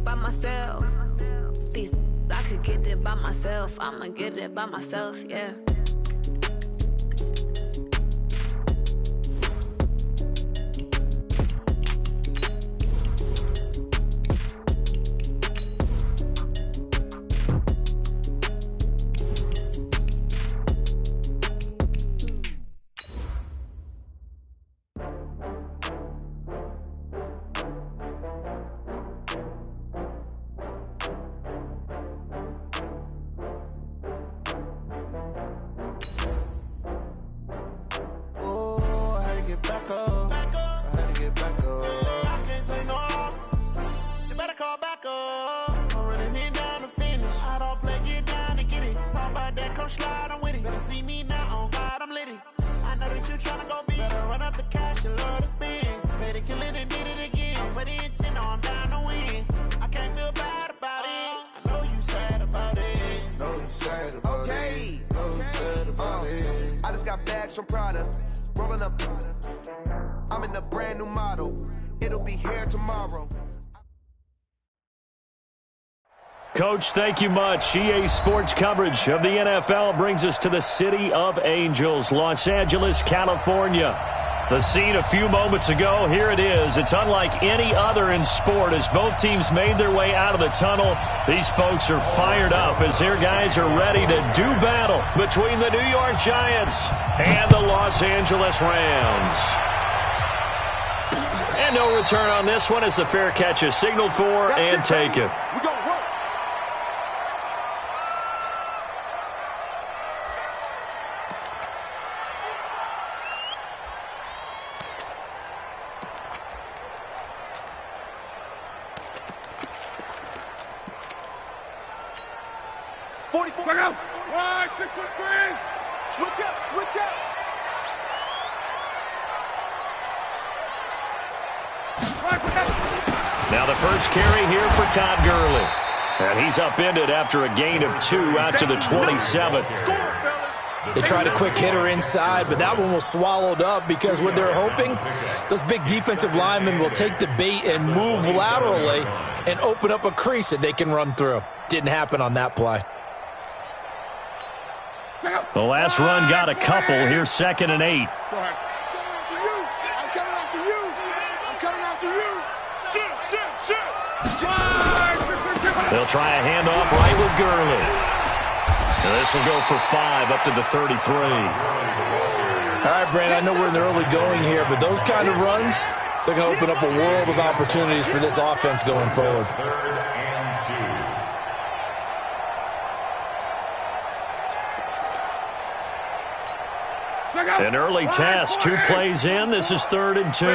by myself. These I could get it by myself. I'ma get it by myself, yeah. From Prada, rolling up. I'm in a brand new model. It'll be here tomorrow. Coach, thank you much. EA Sports coverage of the NFL brings us to the City of Angels, Los Angeles, California. The scene a few moments ago, here it is. It's unlike any other in sport as both teams made their way out of the tunnel. These folks are fired up as their guys are ready to do battle between the New York Giants and the Los Angeles Rams. And no return on this one as the fair catch is signaled for and taken. Now the first carry here for Todd Gurley. And he's upended after a gain of 2 out to the 27. They tried a quick hitter inside, but that one was swallowed up because what they're hoping, those big defensive linemen will take the bait and move laterally and open up a crease that they can run through. Didn't happen on that play. The last run got a couple. Here's 2nd and 8. They'll try a handoff right with Gurley. And this will go for 5 up to the 33. All right, Brandon, I know we're in the early going here, but those kind of runs, they're going to open up a world of opportunities for this offense going forward. An early test, 2 plays in. This is 3rd and 2.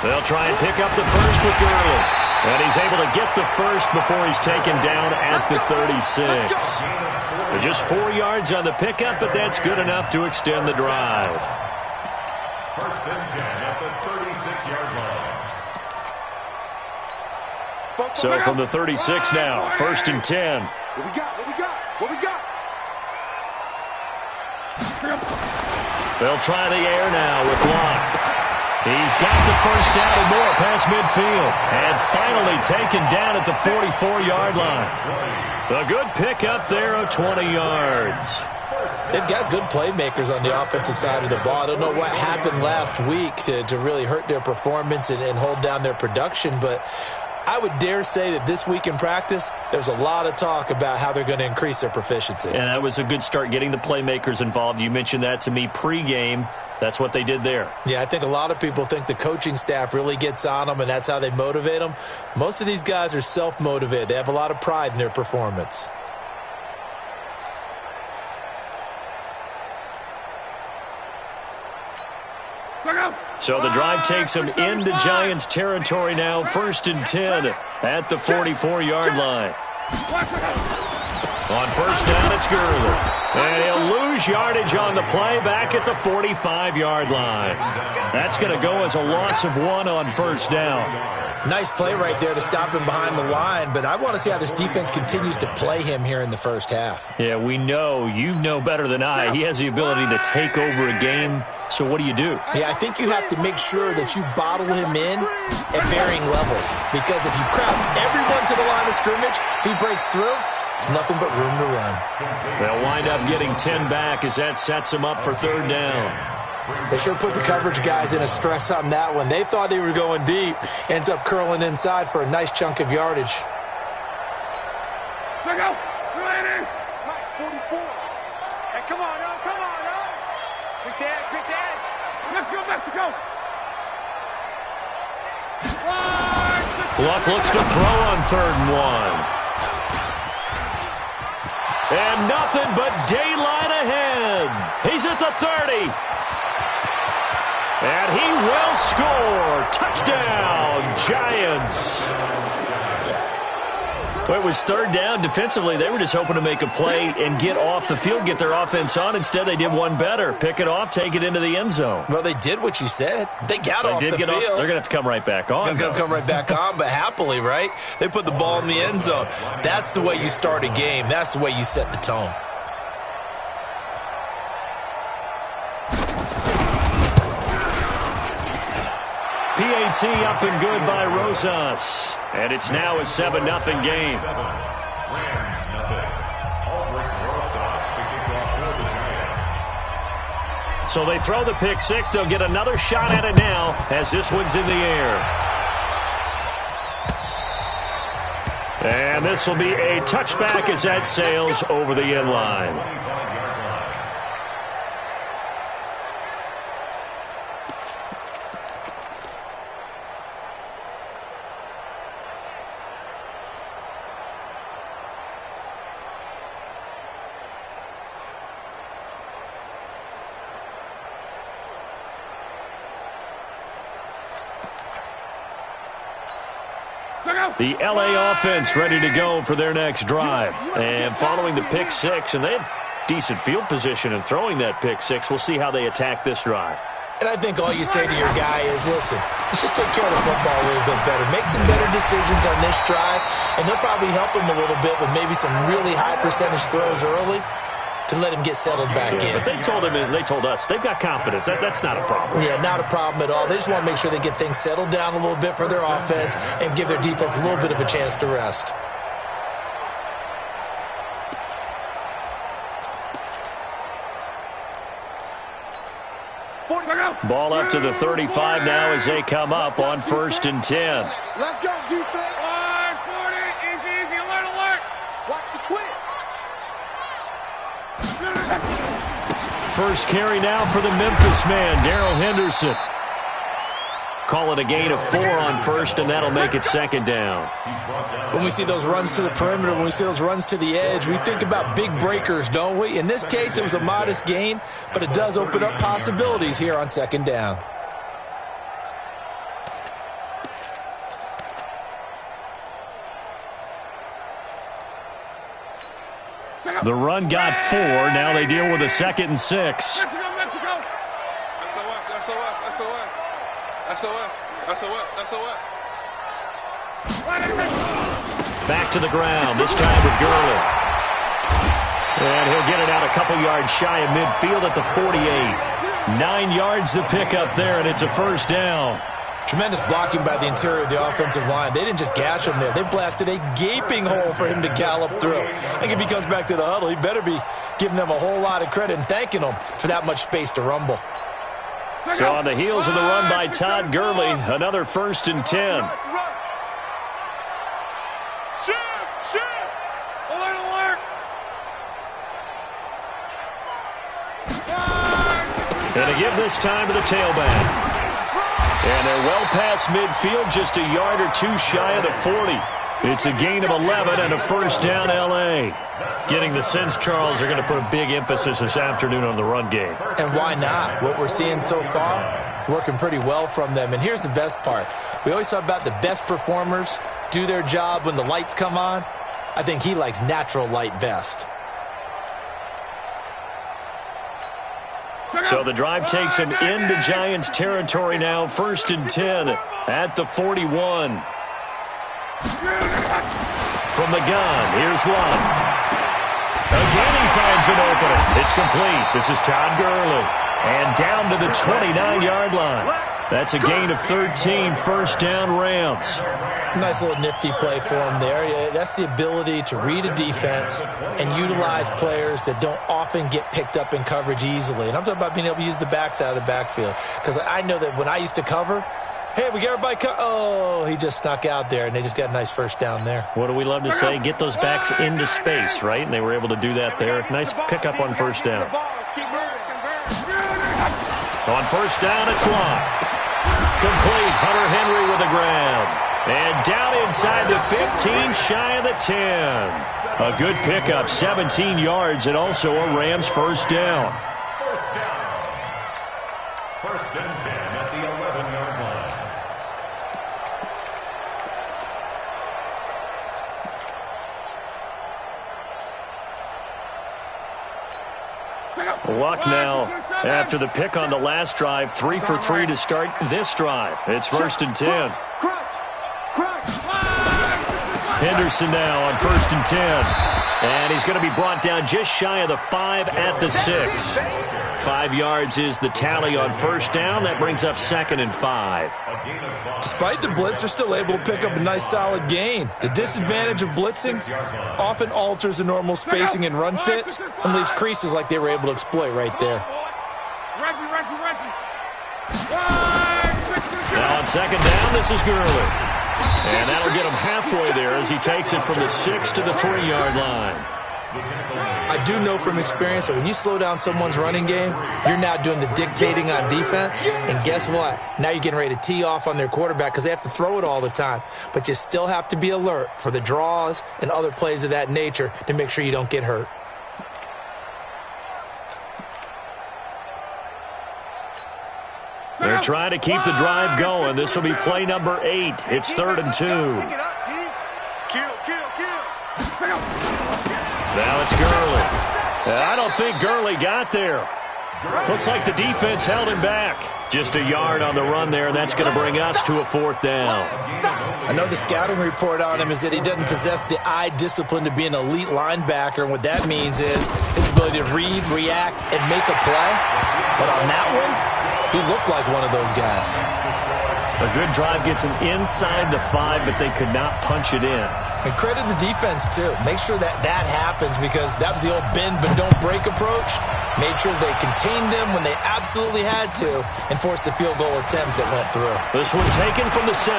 They'll try and pick up the first with Gurley. And he's able to get the first before he's taken down at the 36. Just 4 yards on the pickup, but that's good enough to extend the drive. 1st and 10 at the 36-yard line. So from the 36 now, 1st and 10. What we got? What we got? They'll try the air now with Locke. He's got the first down and more past midfield. And finally taken down at the 44-yard line. A good pickup there of 20 yards. They've got good playmakers on the offensive side of the ball. I don't know what happened last week to really hurt their performance and hold down their production, but I would dare say that this week in practice, there's a lot of talk about how they're going to increase their proficiency. And that was a good start, getting the playmakers involved. You mentioned that to me pregame. That's what they did there. Yeah, I think a lot of people think the coaching staff really gets on them, and that's how they motivate them. Most of these guys are self-motivated. They have a lot of pride in their performance. So the drive takes them into Giants territory now. 1st and 10 at the 44-yard line. On first down, it's Gurley. And he'll lose yardage on the play back at the 45-yard line. That's going to go as a loss of 1 on first down. Nice play right there to stop him behind the line, but I want to see how this defense continues to play him here in the first half. Yeah, we know. You know better than I. He has the ability to take over a game, so what do? Yeah, I think you have to make sure that you bottle him in at varying levels, because if you crowd everyone to the line of scrimmage, if he breaks through, there's nothing but room to run. They'll wind up getting 10 back as that sets him up for third down. They sure put the coverage guys in a stress on that one. They thought they were going deep. Ends up curling inside for a nice chunk of yardage. Check out. Mike, 44. Hey, come on, now. Come on, now. Quick dash. Let's go, Mexico. Luck looks to throw on 3rd and 1. And nothing but daylight ahead. He's at the 30. And he will score. Touchdown, Giants. Well, it was 3rd down. Defensively, they were just hoping to make a play and get off the field, get their offense on. Instead, they did one better. Pick it off, take it into the end zone. Well, they did what you said. They got off the field. They're going to have to come right back on. They're going to come right back on, but happily, right? They put the ball in the end zone. That's the way you start a game. That's the way you set the tone. PAT up and good by Rosas. And it's now a 7-0 game. So they throw the pick six. They'll get another shot at it now as this one's in the air. And this will be a touchback as that sails over the end line. The L.A. offense ready to go for their next drive. And following the pick six, and they had decent field position in throwing that pick six. We'll see how they attack this drive. And I think all you say to your guy is, listen, let's just take care of the football a little bit better. Make some better decisions on this drive, and they'll probably help him a little bit with maybe some really high percentage throws early to let him get settled back in. But they told him, and they told us, they've got confidence. That's not a problem. Yeah, not a problem at all. They just want to make sure they get things settled down a little bit for their offense and give their defense a little bit of a chance to rest. Ball up to the 35 now as they come up on 1st and 10. Let's go, defense. 40, easy, alert. Watch the twist. First carry now for the Memphis man, Darrell Henderson. Call it a gain of 4 on 1st, and that'll make it 2nd down. When we see those runs to the perimeter, when we see those runs to the edge, we think about big breakers, don't we? In this case, it was a modest gain, but it does open up possibilities here on 2nd down. The run got 4. Now they deal with a 2nd and 6. Mexico. SOS. Back to the ground, this time with Gurley. And he'll get it out a couple yards shy of midfield at the 48. 9 yards to pick up there, and it's a 1st down. Tremendous blocking by the interior of the offensive line. They didn't just gash him there. They blasted a gaping hole for him to gallop through. I think if he comes back to the huddle, he better be giving them a whole lot of credit and thanking them for that much space to rumble. So on the heels of the run by Todd Gurley, another 1st and 10. Alert. And to give this time to the tailback. And they're well past midfield, just a yard or 2 shy of the 40. It's a gain of 11 and a 1st down L.A. Getting the sense, Charles, they're going to put a big emphasis this afternoon on the run game. And why not? What we're seeing so far is working pretty well from them. And here's the best part. We always talk about the best performers do their job when the lights come on. I think he likes natural light best. So the drive takes him into Giants territory now. 1st and 10 at the 41. From the gun, here's Love. Again, he finds an opening. It's complete. This is Todd Gurley. And down to the 29-yard line. That's a gain of 13, 1st down Rams. Nice little nifty play for him there. Yeah, that's the ability to read a defense and utilize players that don't often get picked up in coverage easily. And I'm talking about being able to use the backs out of the backfield. Because I know that when I used to cover, hey, we got everybody oh, he just snuck out there, and they just got a nice 1st down there. What do we love to say? Get those backs into space, right? And they were able to do that there. Nice pickup on 1st down. On 1st down, it's Long. Complete. Hunter Henry with a grab. And down inside the 15, shy of the 10. A good pickup, 17 yards, and also a Rams 1st down. 1st and 10 at the 11-yard line. Luck now after the pick on the last drive. 3 for 3 to start this drive. It's 1st and 10. Henderson now on 1st and 10. And he's going to be brought down just shy of the 5 at the 6. 5 yards is the tally on 1st down. That brings up 2nd and 5. Despite the blitz, they're still able to pick up a nice solid gain. The disadvantage of blitzing often alters the normal spacing and run fits and leaves creases like they were able to exploit right there. Now on 2nd down, this is Gurley. And that'll get him halfway there as he takes it from the 6 to the 3-yard line. I do know from experience that when you slow down someone's running game, you're now doing the dictating on defense. And guess what? Now you're getting ready to tee off on their quarterback because they have to throw it all the time. But you still have to be alert for the draws and other plays of that nature to make sure you don't get hurt. They're trying to keep the drive going. This will be play number 8. It's 3rd and 2. Now it's Gurley. I don't think Gurley got there. Looks like the defense held him back. Just a yard on the run there. That's going to bring us to a 4th down. I know the scouting report on him is that he doesn't possess the eye discipline to be an elite linebacker. And what that means is his ability to read, react, and make a play. But on that one, he looked like one of those guys. A good drive gets him inside the 5, but they could not punch it in. And credit the defense, too. Make sure that that happens because that was the old bend but don't break approach. Made sure they contained them when they absolutely had to and forced the field goal attempt that went through. This one taken from the 7.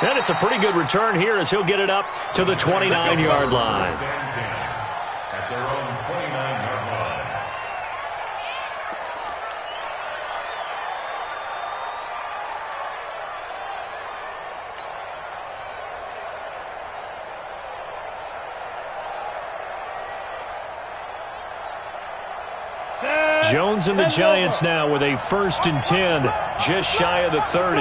And it's a pretty good return here as he'll get it up to the 29-yard line. At their own 29-yard line. Jones and the Giants now with a 1st and 10, just shy of the 30.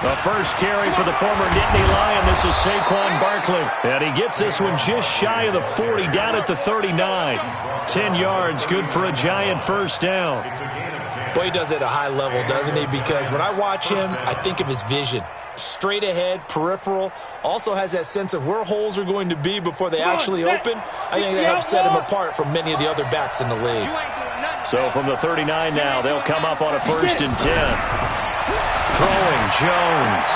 The first carry for the former Nittany Lion. This is Saquon Barkley. And he gets this one just shy of the 40, down at the 39. 10 yards, good for a Giant 1st down. Boy, he does it at a high level, doesn't he? Because when I watch him, I think of his vision. Straight ahead, peripheral, also has that sense of where holes are going to be before they actually open. I think that helps set him apart from many of the other backs in the league. So from the 39 now, they'll come up on a 1st and 10. Throwing Jones.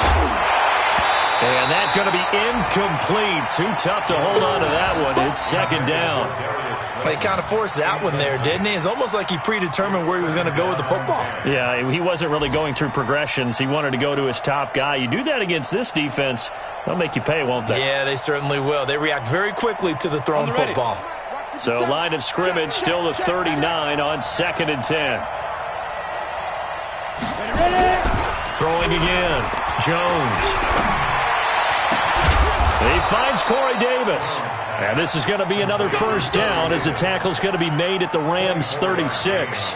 And that's going to be incomplete. Too tough to hold on to that one. It's 2nd down. He kind of forced that one there, didn't he? It's almost like he predetermined where he was going to go with the football. Yeah, he wasn't really going through progressions. He wanted to go to his top guy. You do that against this defense, they'll make you pay, won't they? Yeah, they certainly will. They react very quickly to the thrown football. So line of scrimmage still the 39 on 2nd and 10. Throwing again. Jones. He finds Corey Davis. And this is going to be another 1st down as the tackle's going to be made at the Rams 36.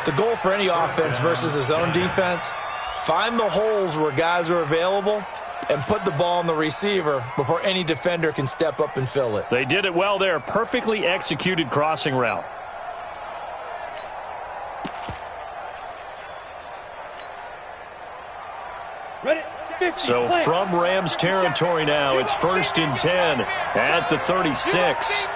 The goal for any offense versus his own defense, find the holes where guys are available and put the ball on the receiver before any defender can step up and fill it. They did it well there. Perfectly executed crossing route. So from Rams territory now, it's 1st and 10 at the 36.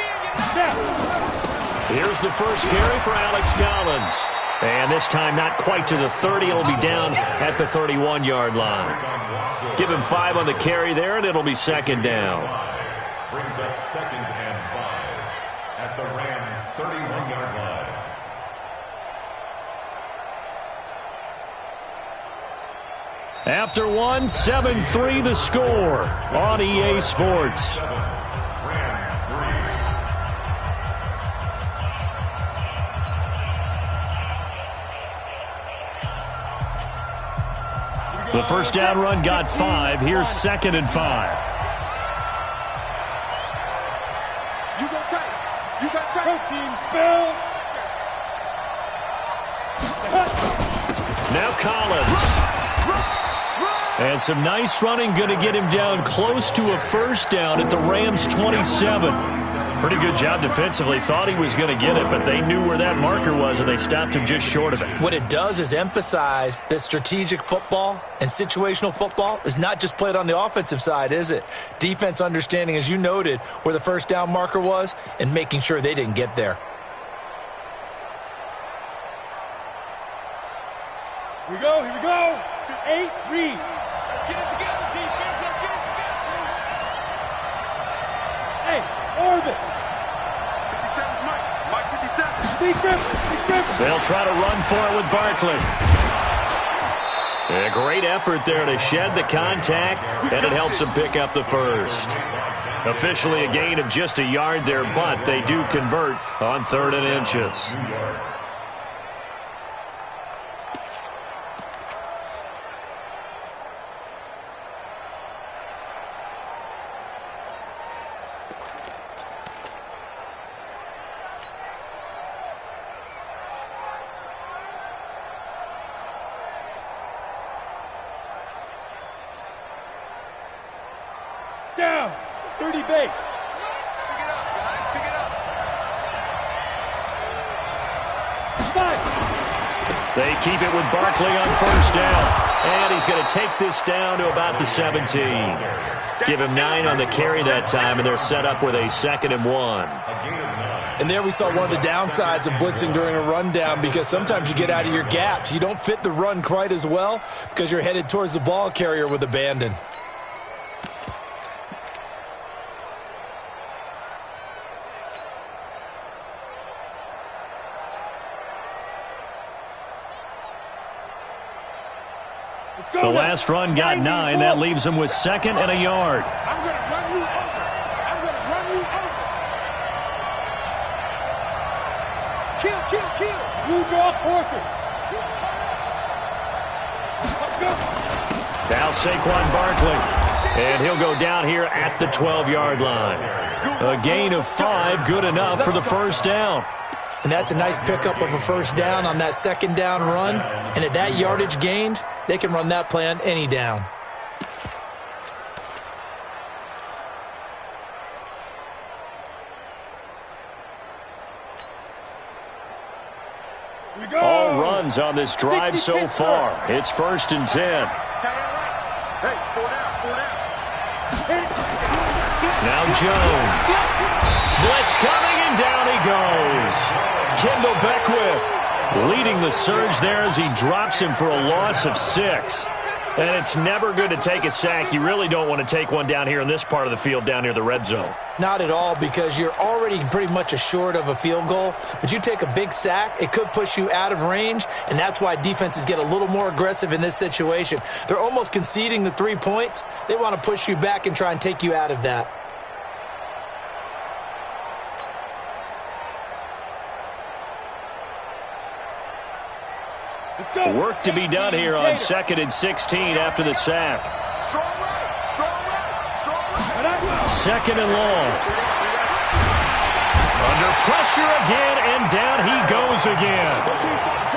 Here's the first carry for Alex Collins. And this time not quite to the 30. It'll be down at the 31-yard line. Give him 5 on the carry there, and it'll be 2nd down. Brings up 2nd and 5 at the Rams' 31-yard line. After 7-3 the score on EA Sports. The first down run got 5. Here's 2nd and 5. You go tight. You got tight. Team spill. Now Collins. And some nice running, going to get him down close to a first down at the Rams' 27. Pretty good job defensively. Thought he was going to get it, but they knew where that marker was, and they stopped him just short of it. What it does is emphasize that strategic football and situational football is not just played on the offensive side, is it? Defense understanding, as you noted, where the first down marker was and making sure they didn't get there. Here we go. 8, read. Let's get it together, defense. Let's get it together. Hey, Orbit. 57's Mike. Mike 57. Big Griffin. They'll try to run for it with Barkley. A great effort there to shed the contact, and it helps them pick up the first. Officially a gain of just a yard there, but they do convert on 3rd and inches. Down. 30 base. Pick it up, guys. Pick it up. Five. They keep it with Barkley on first down. And he's going to take this down to about the 17. Give him 9 on the carry that time, and they're set up with a 2nd and 1. And there we saw one of the downsides of blitzing during a rundown, because sometimes you get out of your gaps. You don't fit the run quite as well because you're headed towards the ball carrier with abandon. The last run got 9. That leaves him with 2nd and a yard. I'm going to run you over. I'm going to run you over. Kill. You draw forfeit. Now Saquon Barkley. And he'll go down here at the 12-yard line. A gain of 5, good enough for the first down. And that's a nice pickup of a first down on that 2nd down run. And at that yardage gained, they can run that play on any down. All runs on this drive so far. It's 1st and 10. Hey, 4 down. Now Jones. Blitz coming, and down he goes. Kendall Beckwith leading the surge there as he drops him for a loss of 6. And it's never good to take a sack. You really don't want to take one down here in this part of the field down near the red zone. Not at all, because you're already pretty much assured of a field goal. But you take a big sack, it could push you out of range, and that's why defenses get a little more aggressive in this situation. They're almost conceding the 3 points. They want to push you back and try and take you out of that. Work to be done here on 2nd and 16 after the sack. 2nd and long. Under pressure again, and down he goes again.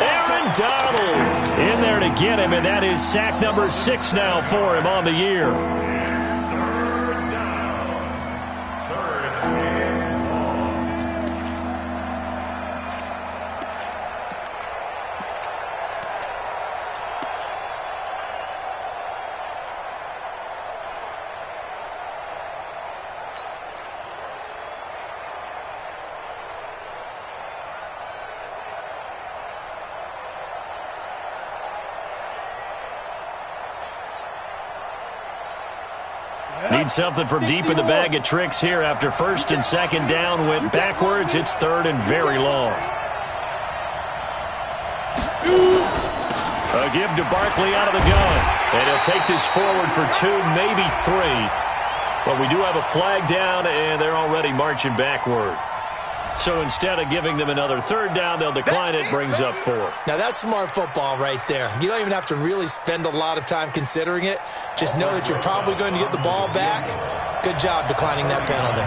Aaron Donald in there to get him, and that is sack number 6 now for him on the year. Need something from deep in the bag of tricks here after first and second down went backwards. It's third and very long. A give to Barkley out of the gun. And he'll take this forward for 2, maybe 3. But we do have a flag down, and they're already marching backward. So instead of giving them another third down, they'll decline it, brings up 4. Now, that's smart football right there. You don't even have to really spend a lot of time considering it. Just know that you're probably going to get the ball back. Good job declining that penalty.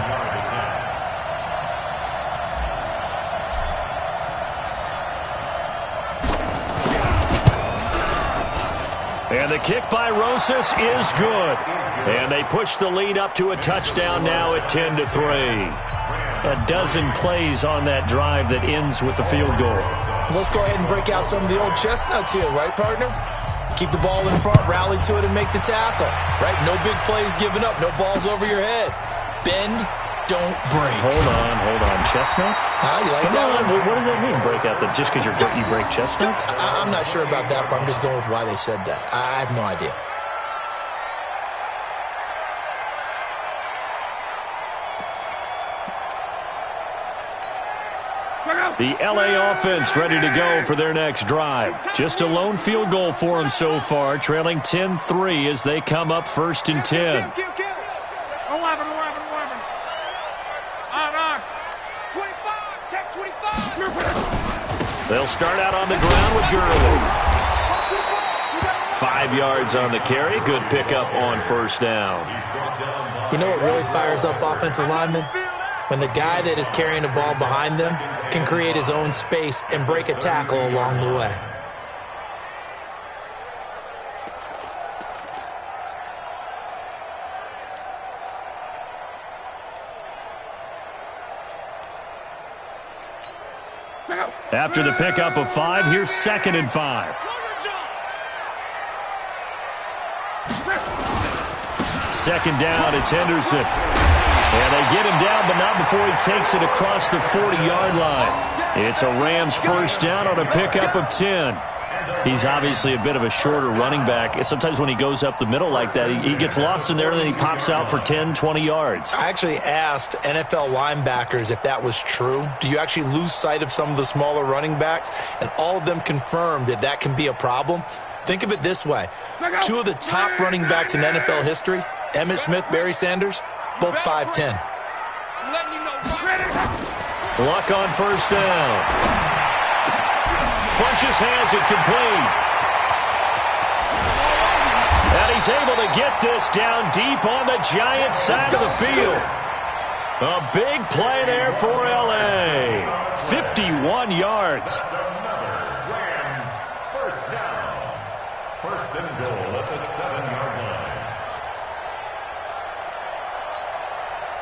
And the kick by Rosas is good. And they push the lead up to a touchdown now at 10-3. A dozen plays on that drive that ends with the field goal. Let's go ahead and break out some of the old chestnuts here, right, partner? Keep the ball in front, rally to it, and make the tackle. Right? No big plays given up, no balls over your head. Bend, don't break. Hold on. Chestnuts? You like that one? What does that mean, break out? Just because you break chestnuts? I'm not sure about that, but I'm just going with why they said that. I have no idea. The LA offense ready to go for their next drive. Just a lone field goal for them so far, trailing 10-3 as they come up first and 10. 11. On. 25. Check 25. They'll start out on the ground with Gurley. 5 yards on the carry. Good pickup on first down. You know what really fires up offensive linemen? When the guy that is carrying the ball behind them can create his own space and break a tackle along the way. After the pickup of 5, here's 2nd and 5. Second down, it's Henderson. And they get him down, but not before he takes it across the 40-yard line. It's a Rams first down on a pickup of 10. He's obviously a bit of a shorter running back. Sometimes when he goes up the middle like that, he gets lost in there, and then he pops out for 10, 20 yards. I actually asked NFL linebackers if that was true. Do you actually lose sight of some of the smaller running backs? And all of them confirmed that that can be a problem. Think of it this way. 2 of the top running backs in NFL history, Emmitt Smith, Barry Sanders, both 5'10". Luck on first down. Funches has it complete. And he's able to get this down deep on the Giants side of the field. A big play there for L.A. 51 yards. Rams first down. First and goal at the 7-yard line.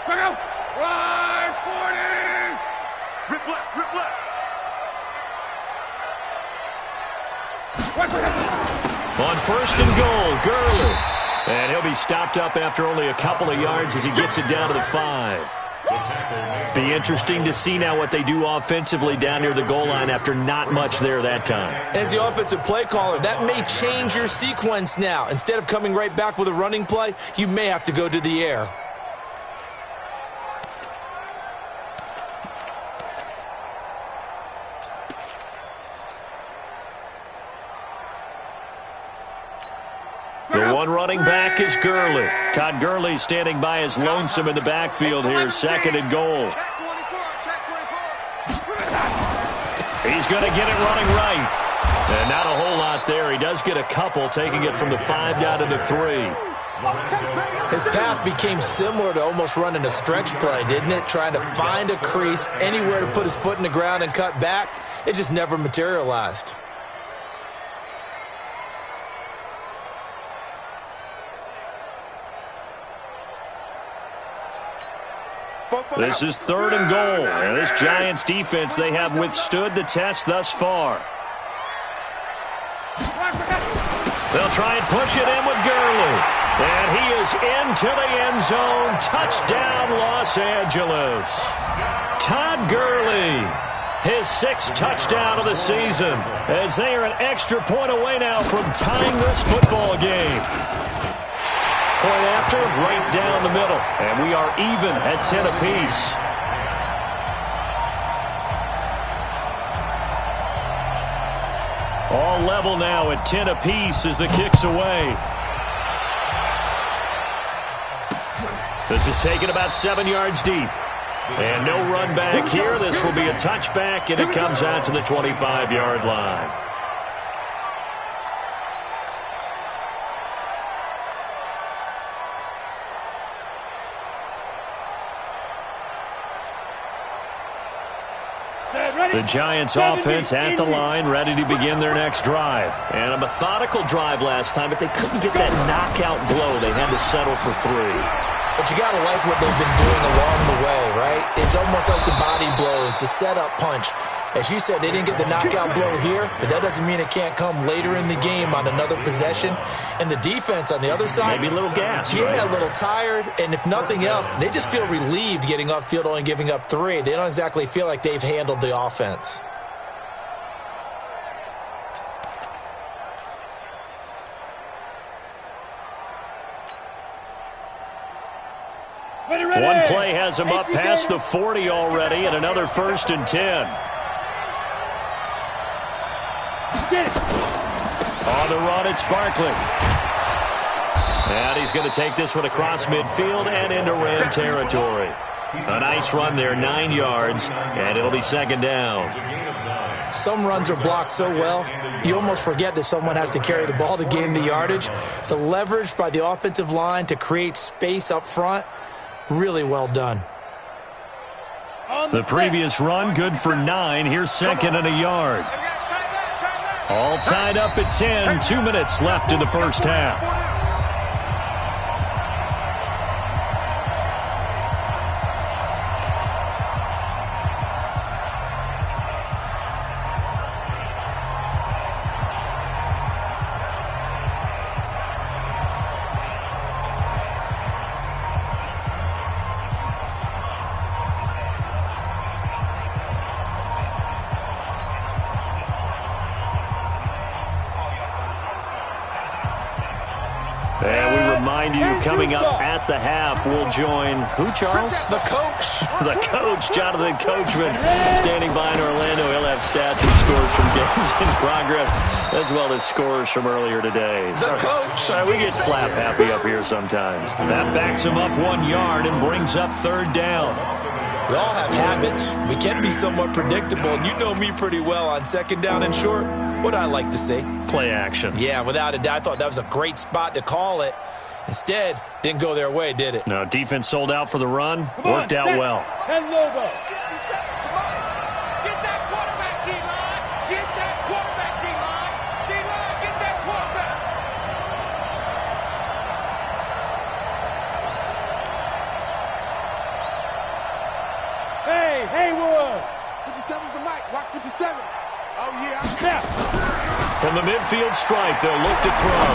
Right 40. Rip left. On first and goal, Gurley. And he'll be stopped up after only a couple of yards as he gets it down to the 5. Be interesting to see now what they do offensively down near the goal line after not much there that time. As the offensive play caller, that may change your sequence now. Instead of coming right back with a running play, you may have to go to the air. The one running back is Gurley. Todd Gurley standing by as lonesome in the backfield here, 2nd and goal. He's going to get it running right. And not a whole lot there. He does get a couple, taking it from the 5 down to the 3. His path became similar to almost running a stretch play, didn't it? Trying to find a crease, anywhere to put his foot in the ground and cut back. It just never materialized. This is 3rd and goal, and this Giants defense, they have withstood the test thus far. They'll try and push it in with Gurley, and he is into the end zone. Touchdown, Los Angeles. Todd Gurley, his 6th touchdown of the season, as they are an extra point away now from tying this football game. Point after, right down the middle. And we are even at 10 apiece. All level now at 10 apiece as the kick's away. This is taken about 7 yards deep. And no run back here. This will be a touchback, and it comes out to the 25-yard line. The Giants offense at the line, ready to begin their next drive. And a methodical drive last time, but they couldn't get that knockout blow. They had to settle for 3. But you got to like what they've been doing along the way, right? It's almost like the body blows, the setup punch. As you said, they didn't get the knockout blow here, but that doesn't mean it can't come later in the game on another possession. And the defense on the other side, maybe a little gas, yeah, right? A little tired. And if nothing else, they just feel relieved getting off field, only giving up 3. They don't exactly feel like they've handled the offense. One play has him up past the 40 already, and another 1st and 10. On the run, it's Barkley. And he's going to take this one across midfield and into Ram territory. A nice run there, 9 yards, and it'll be 2nd down. Some runs are blocked so well, you almost forget that someone has to carry the ball to gain the yardage. The leverage by the offensive line to create space up front, really well done. The previous run, good for 9. Here's 2nd and a yard. All tied up at 10. 2 minutes left in the first half. And we remind you, coming up at the half, we'll join who, Charles? The coach. The coach, Jonathan Coachman, standing by in Orlando. He'll have stats and scores from games in progress, as well as scores from earlier today. The coach. We get slap happy up here sometimes. That backs him up 1 yard and brings up 3rd down. We all have habits. We can be somewhat predictable, and you know me pretty well on 2nd down and short. What I like to say? Play action. Yeah, without a doubt. I thought that was a great spot to call it. Instead, didn't go their way, did it? No, defense sold out for the run. Worked out well. Ten Lobo. Get that quarterback, D-line. Get that quarterback, D-line. D-line, get that quarterback. Hey, Haywood. 57's the mic. Watch 57. Oh, yeah. From the midfield stripe, they'll look to throw.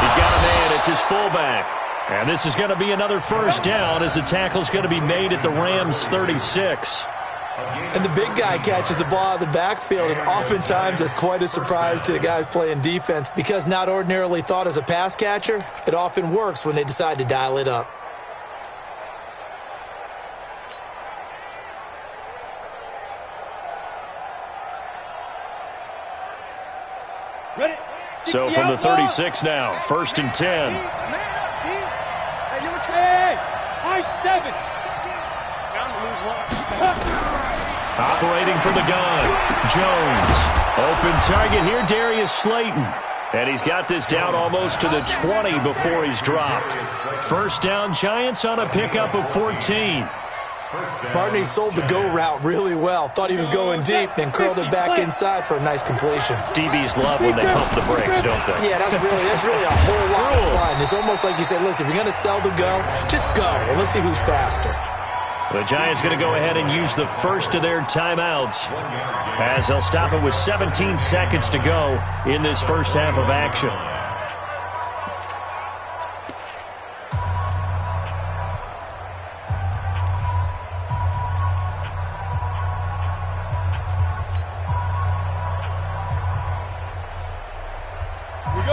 He's got a man. It's his fullback. And this is going to be another 1st down as the tackle's going to be made at the Rams' 36. And the big guy catches the ball out of the backfield, and oftentimes that's quite a surprise to the guys playing defense because not ordinarily thought as a pass catcher, it often works when they decide to dial it up. So from the 36 now, 1st and 10. Hey, I-7. Operating from the gun, Jones. Open target here, Darius Slayton. And he's got this down almost to the 20 before he's dropped. First down, Giants on a pickup of 14. Partney sold the go route really well. Thought he was going deep, then curled it back inside for a nice completion. DBs love when they pump the brakes, don't they? Yeah, that's really a whole lot of fun. It's almost like you said, listen, if you're going to sell the go, just go. And let's see who's faster. The Giants going to go ahead and use the first of their timeouts as they'll stop it with 17 seconds to go in this first half of action.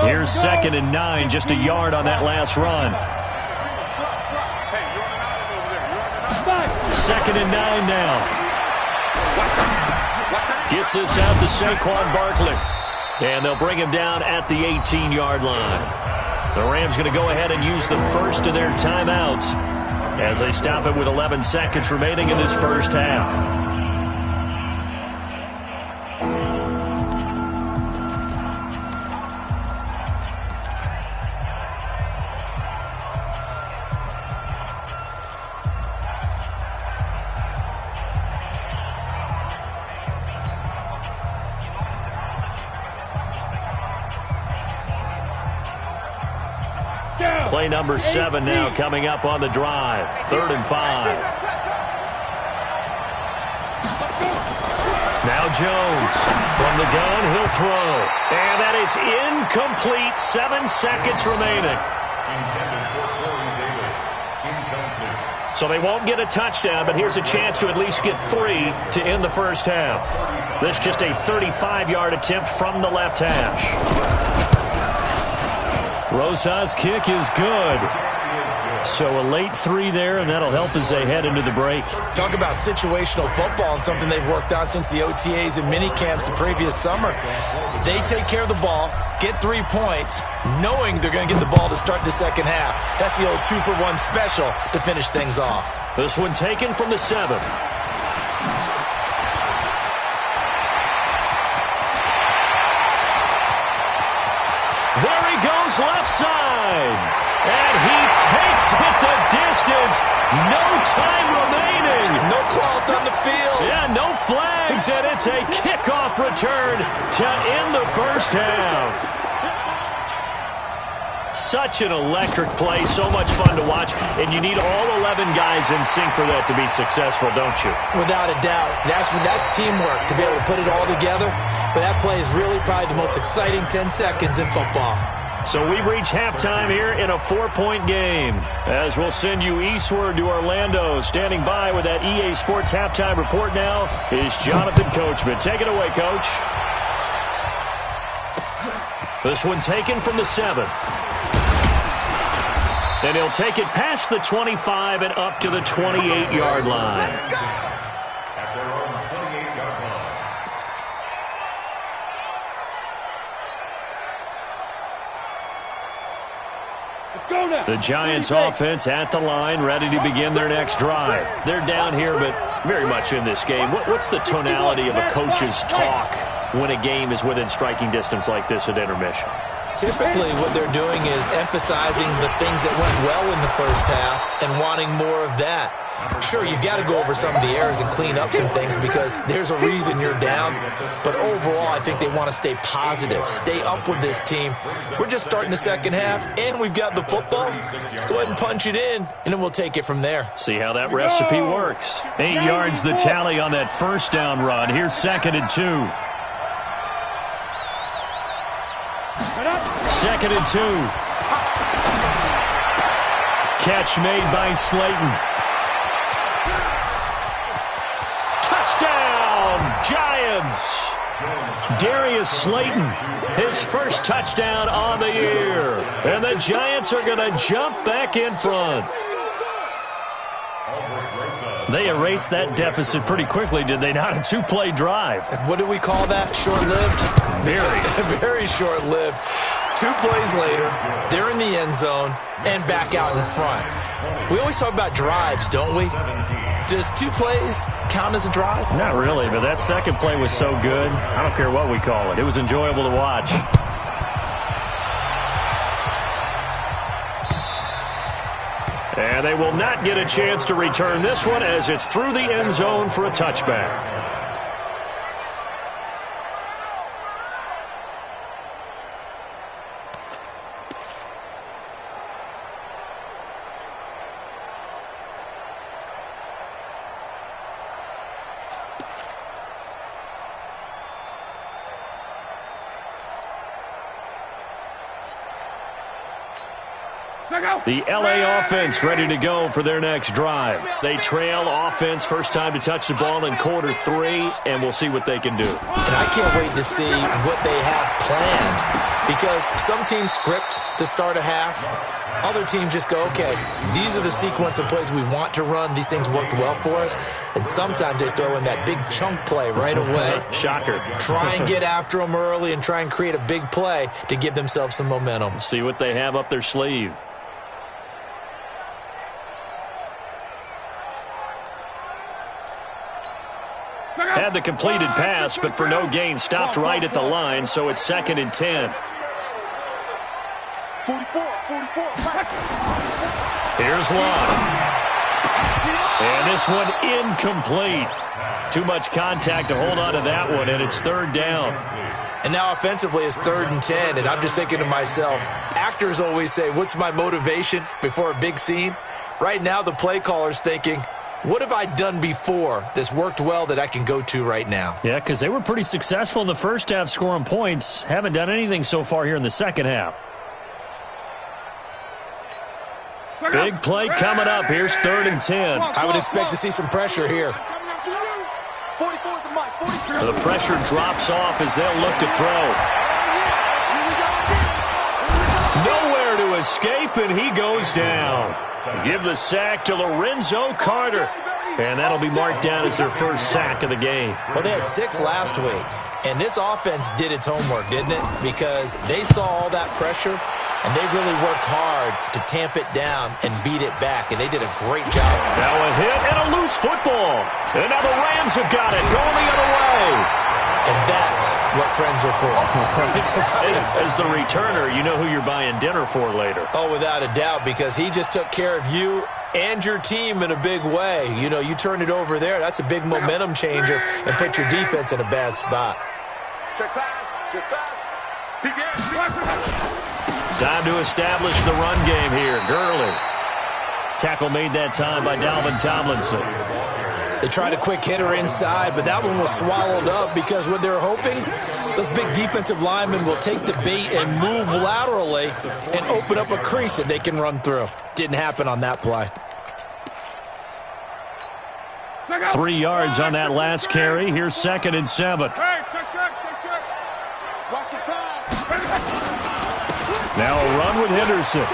Here's 2nd and 9, just a yard on that last run. 2nd and 9 now. Gets this out to Saquon Barkley. And they'll bring him down at the 18-yard line. The Rams going to go ahead and use the first of their timeouts as they stop it with 11 seconds remaining in this first half. Play number 7 now coming up on the drive. 3rd and 5. Now Jones from the gun. He'll throw. And that is incomplete. 7 seconds remaining. So they won't get a touchdown, but here's a chance to at least get 3 to end the first half. This just a 35-yard attempt from the left hash. Rosas' kick is good. So a late 3 there, and that'll help as they head into the break. Talk about situational football and something they've worked on since the OTAs and mini camps the previous summer. They take care of the ball, get 3 points, knowing they're going to get the ball to start the second half. That's the old 2-for-1 special to finish things off. This one taken from the 7. There he goes left side. And he takes it the distance. No time remaining. No cloth on the field. Yeah, no flags. And it's a kickoff return to end the first half. Such an electric play. So much fun to watch. And you need all 11 guys in sync for that to be successful, don't you? Without a doubt. That's teamwork to be able to put it all together. But that play is really probably the most exciting 10 seconds in football. So we've reached halftime here in a 4-point game. As we'll send you eastward to Orlando. Standing by with that EA Sports halftime report now is Jonathan Coachman. Take it away, Coach. This one taken from the 7. And he'll take it past the 25 and up to the 28-yard line. The Giants offense at the line, ready to begin their next drive. They're down here, but very much in this game. What's the tonality of a coach's talk when a game is within striking distance like this at intermission? Typically, what they're doing is emphasizing the things that went well in the first half and wanting more of that. Sure, you've got to go over some of the errors and clean up some things because there's a reason you're down. But overall, I think they want to stay positive, stay up with this team. We're just starting the second half, and we've got the football. Let's go ahead and punch it in, and then we'll take it from there. See how that recipe works. 8 yards the tally on that first down run. Here's 2nd and 2. 2nd and 2. Catch made by Slayton. Touchdown, Giants. Darius Slayton, his first touchdown on the year. And the Giants are going to jump back in front. They erased that deficit pretty quickly, did they not? A 2-play drive. What do we call that? Short-lived? Very. Very short-lived. 2 plays later, they're in the end zone and back out in front. We always talk about drives, don't we? Does 2 plays count as a drive? Not really, but that second play was so good. I don't care what we call it. It was enjoyable to watch. And they will not get a chance to return this one as it's through the end zone for a touchback. The LA offense ready to go for their next drive. They trail offense first time to touch the ball in quarter 3, and we'll see what they can do. And I can't wait to see what they have planned, because some teams script to start a half. Other teams just go, okay, these are the sequence of plays we want to run. These things worked well for us. And sometimes they throw in that big chunk play right away. Shocker. Try and get after them early and try and create a big play to give themselves some momentum. See what they have up their sleeve. Had the completed pass, but for no gain, stopped right at the line, so it's 2nd and 10. 44. Here's Love. And this one incomplete. Too much contact to hold on to that one, and it's 3rd down. And now offensively it's 3rd and 10, and I'm just thinking to myself, actors always say, what's my motivation before a big scene? Right now the play caller's thinking, what have I done before that's worked well that I can go to right now? Yeah, because they were pretty successful in the first half scoring points. Haven't done anything so far here in the second half. Big play coming up. Here's 3rd and 10. I would expect to see some pressure here. The pressure drops off as they'll look to throw. Nowhere to escape, and he goes down. Give the sack to Lorenzo Carter. And that'll be marked down as their first sack of the game. Well, they had 6 last week. And this offense did its homework, didn't it? Because they saw all that pressure, and they really worked hard to tamp it down and beat it back. And they did a great job. Now a hit and a loose football. And now the Rams have got it going the other way. And that's what friends are for. As the returner, you know who you're buying dinner for later. Oh, without a doubt, because he just took care of you and your team in a big way. You know, you turn it over there, that's a big momentum changer and put your defense in a bad spot. Check pass. Time to establish the run game here. Gurley. Tackle made that time by Dalvin Tomlinson. They tried a quick hitter inside, but that one was swallowed up because what they're hoping, those big defensive linemen will take the bait and move laterally and open up a crease that they can run through. Didn't happen on that play. 3 yards on that last carry. Here's 2nd and 7. Now a run with Henderson.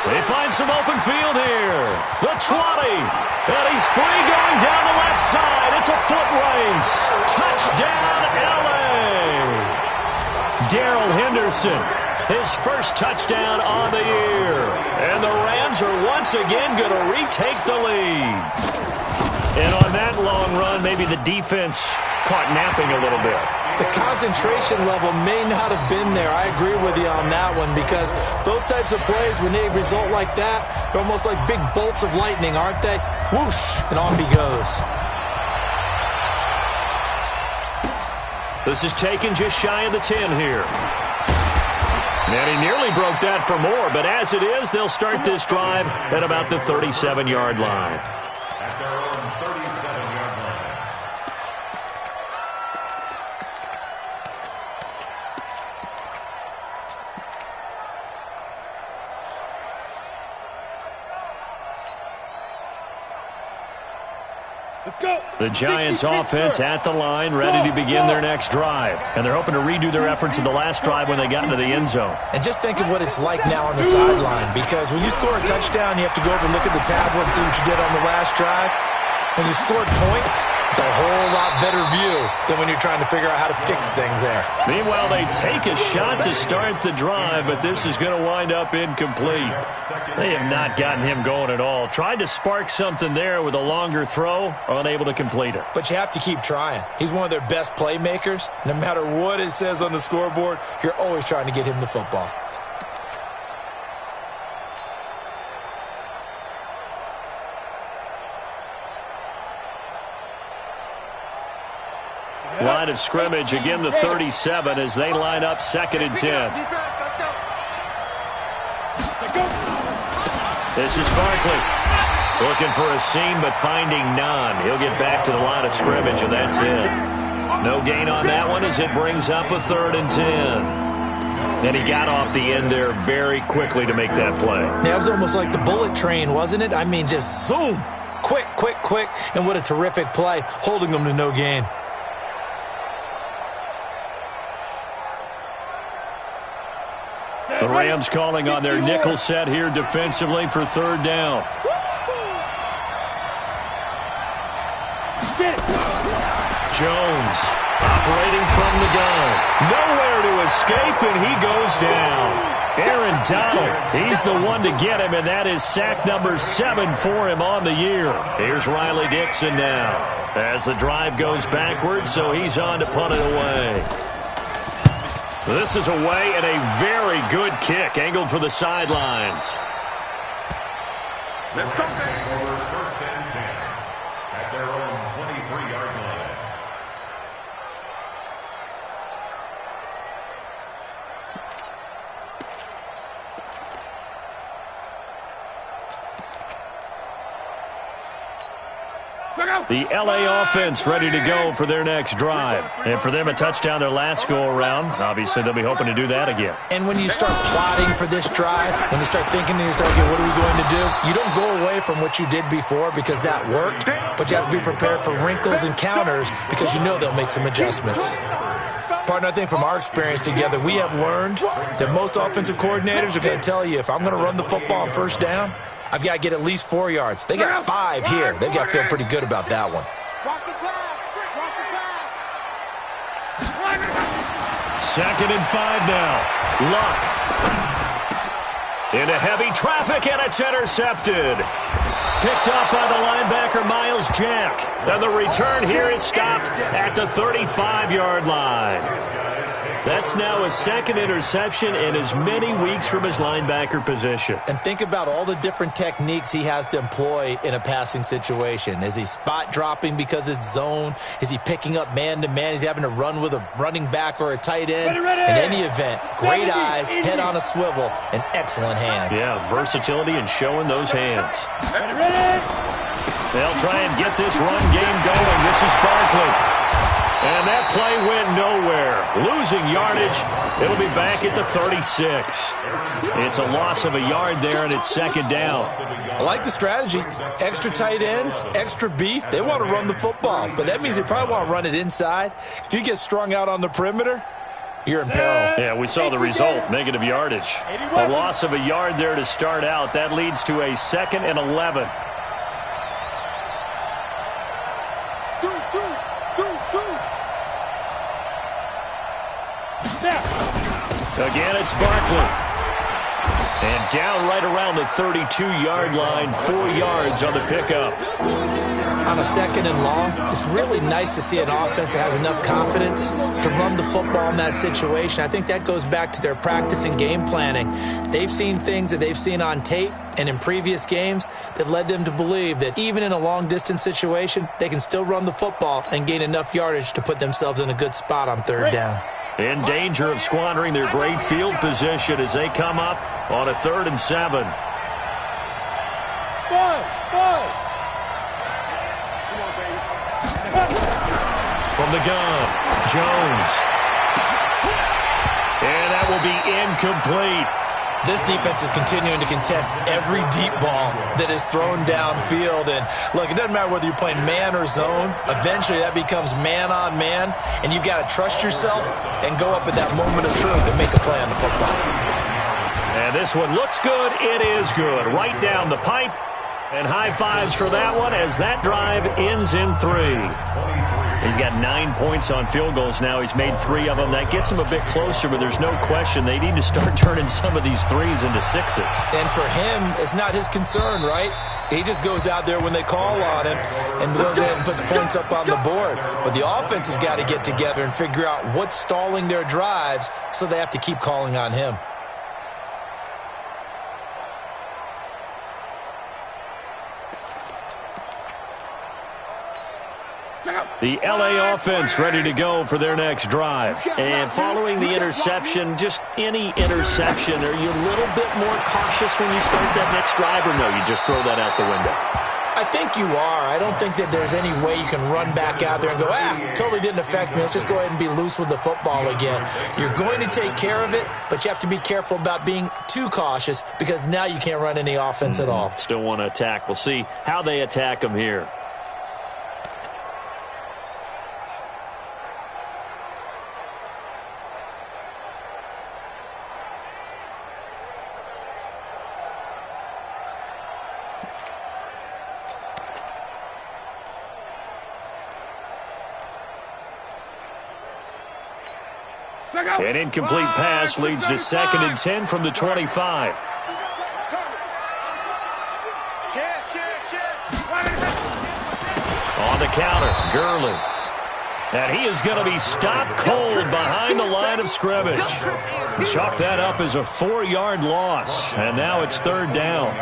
They find some open field here. The 20. And he's free going down the left side. It's a foot race. Touchdown, LA. Darrell Henderson, his first touchdown on the year. And the Rams are once again going to retake the lead. And on that long run, maybe the defense caught napping a little bit. The concentration level may not have been there. I agree with you on that one, because those types of plays, when they result like that, they're almost like big bolts of lightning, aren't they? Whoosh, and off he goes. This is taken just shy of the 10 here. And he nearly broke that for more, but as it is, they'll start this drive at about the 37-yard line. At their own 37-yard line. The Giants offense at the line, ready to begin their next drive. And they're hoping to redo their efforts in the last drive when they got into the end zone. And just think of what it's like now on the sideline, because when you score a touchdown, you have to go over and look at the tablet and see what you did on the last drive. When you scored points, it's a whole lot better view than when you're trying to figure out how to fix things there. Meanwhile, they take a shot to start the drive, but this is going to wind up incomplete. They have not gotten him going at all. Tried to spark something there with a longer throw, unable to complete it. But you have to keep trying. He's one of their best playmakers. No matter what it says on the scoreboard, you're always trying to get him the football. line of scrimmage. Again, the 37 as they line up 2nd and 10. Let's go. This is Barkley. Looking for a seam, but finding none. He'll get back to the line of scrimmage, and that's it. No gain on that one as it brings up a 3rd and 10. And he got off the end there very quickly to make that play. Yeah, it was almost like the bullet train, wasn't it? I mean, just zoom. Quick, quick, quick. And what a terrific play, holding them to no gain. The Rams calling on their nickel set here defensively for 3rd down. Jones operating from the gun. Nowhere to escape, and he goes down. Aaron Donald, he's the one to get him, and that is sack number 7 for him on the year. Here's Riley Dixon now as the drive goes backwards, so he's on to punt it away. This is away, and a very good kick angled for the sidelines. Let's go, First and 10 at their own 23-yard line. The L.A. offense ready to go for their next drive. And for them, a touchdown their last go-around. Obviously, they'll be hoping to do that again. And when you start plotting for this drive, when you start thinking to yourself, okay, what are we going to do? You don't go away from what you did before because that worked, but you have to be prepared for wrinkles and counters because you know they'll make some adjustments. Partner, I think from our experience together, we have learned that most offensive coordinators are going to tell you, if I'm going to run the football on 1st down, I've got to get at least 4 yards. They got 5 here. They've got to feel pretty good about that one. Watch the pass. Watch the pass. 2nd and 5 now. Luck. Into heavy traffic, and it's intercepted. Picked up by the linebacker, Miles Jack. And the return here is stopped at the 35-yard line. That's now his 2nd interception in as many weeks from his linebacker position. And think about all the different techniques he has to employ in a passing situation. Is he spot dropping because it's zone? Is he picking up man-to-man? Is he having to run with a running back or a tight end? In any event, great eyes, head on a swivel, and excellent hands. Yeah, versatility and showing those hands. They'll try and get this run game going. This is Barkley. And that play went nowhere. Losing yardage. It'll be back at the 36. It's a loss of a yard there, and it's 2nd down. I like the strategy. Extra tight ends, extra beef. They want to run the football, but that means they probably want to run it inside. If you get strung out on the perimeter, you're in peril. Yeah, we saw the result, negative yardage. A loss of a yard there to start out. That leads to a 2nd and 11. Again, it's Barkley. And down right around the 32-yard line, 4 yards on the pickup. On a 2nd and long, it's really nice to see an offense that has enough confidence to run the football in that situation. I think that goes back to their practice and game planning. They've seen things that they've seen on tape and in previous games that led them to believe that even in a long-distance situation, they can still run the football and gain enough yardage to put themselves in a good spot on 3rd down. In danger of squandering their great field position as they come up on a 3rd and 7. From the gun, Jones. And that will be incomplete. This defense is continuing to contest every deep ball that is thrown downfield. And, look, it doesn't matter whether you're playing man or zone. Eventually, that becomes man-on-man, and you've got to trust yourself and go up at that moment of truth and make a play on the football. And this one looks good. It is good. Right down the pipe. And high fives for that one as that drive ends in 3. He's got 9 points on field goals now. He's made 3 of them. That gets him a bit closer, but there's no question they need to start turning some of these 3s into 6s. And for him, it's not his concern, right? He just goes out there when they call on him and goes ahead and puts points up on the board. But the offense has got to get together and figure out what's stalling their drives, so they have to keep calling on him. Check out. The LA offense ready to go for their next drive. And following the interception, just any interception, are you a little bit more cautious when you start that next drive, or no, you just throw that out the window? I think you are. I don't think that there's any way you can run back out there and go, totally didn't affect me. Let's just go ahead and be loose with the football again. You're going to take care of it, but you have to be careful about being too cautious because now you can't run any offense at all. Still want to attack. We'll see how they attack them here. An incomplete pass leads to 2nd and 10 from the 25. On the counter, Gurley. And he is going to be stopped cold behind the line of scrimmage. Chalk that up as a 4-yard loss. And now it's 3rd down.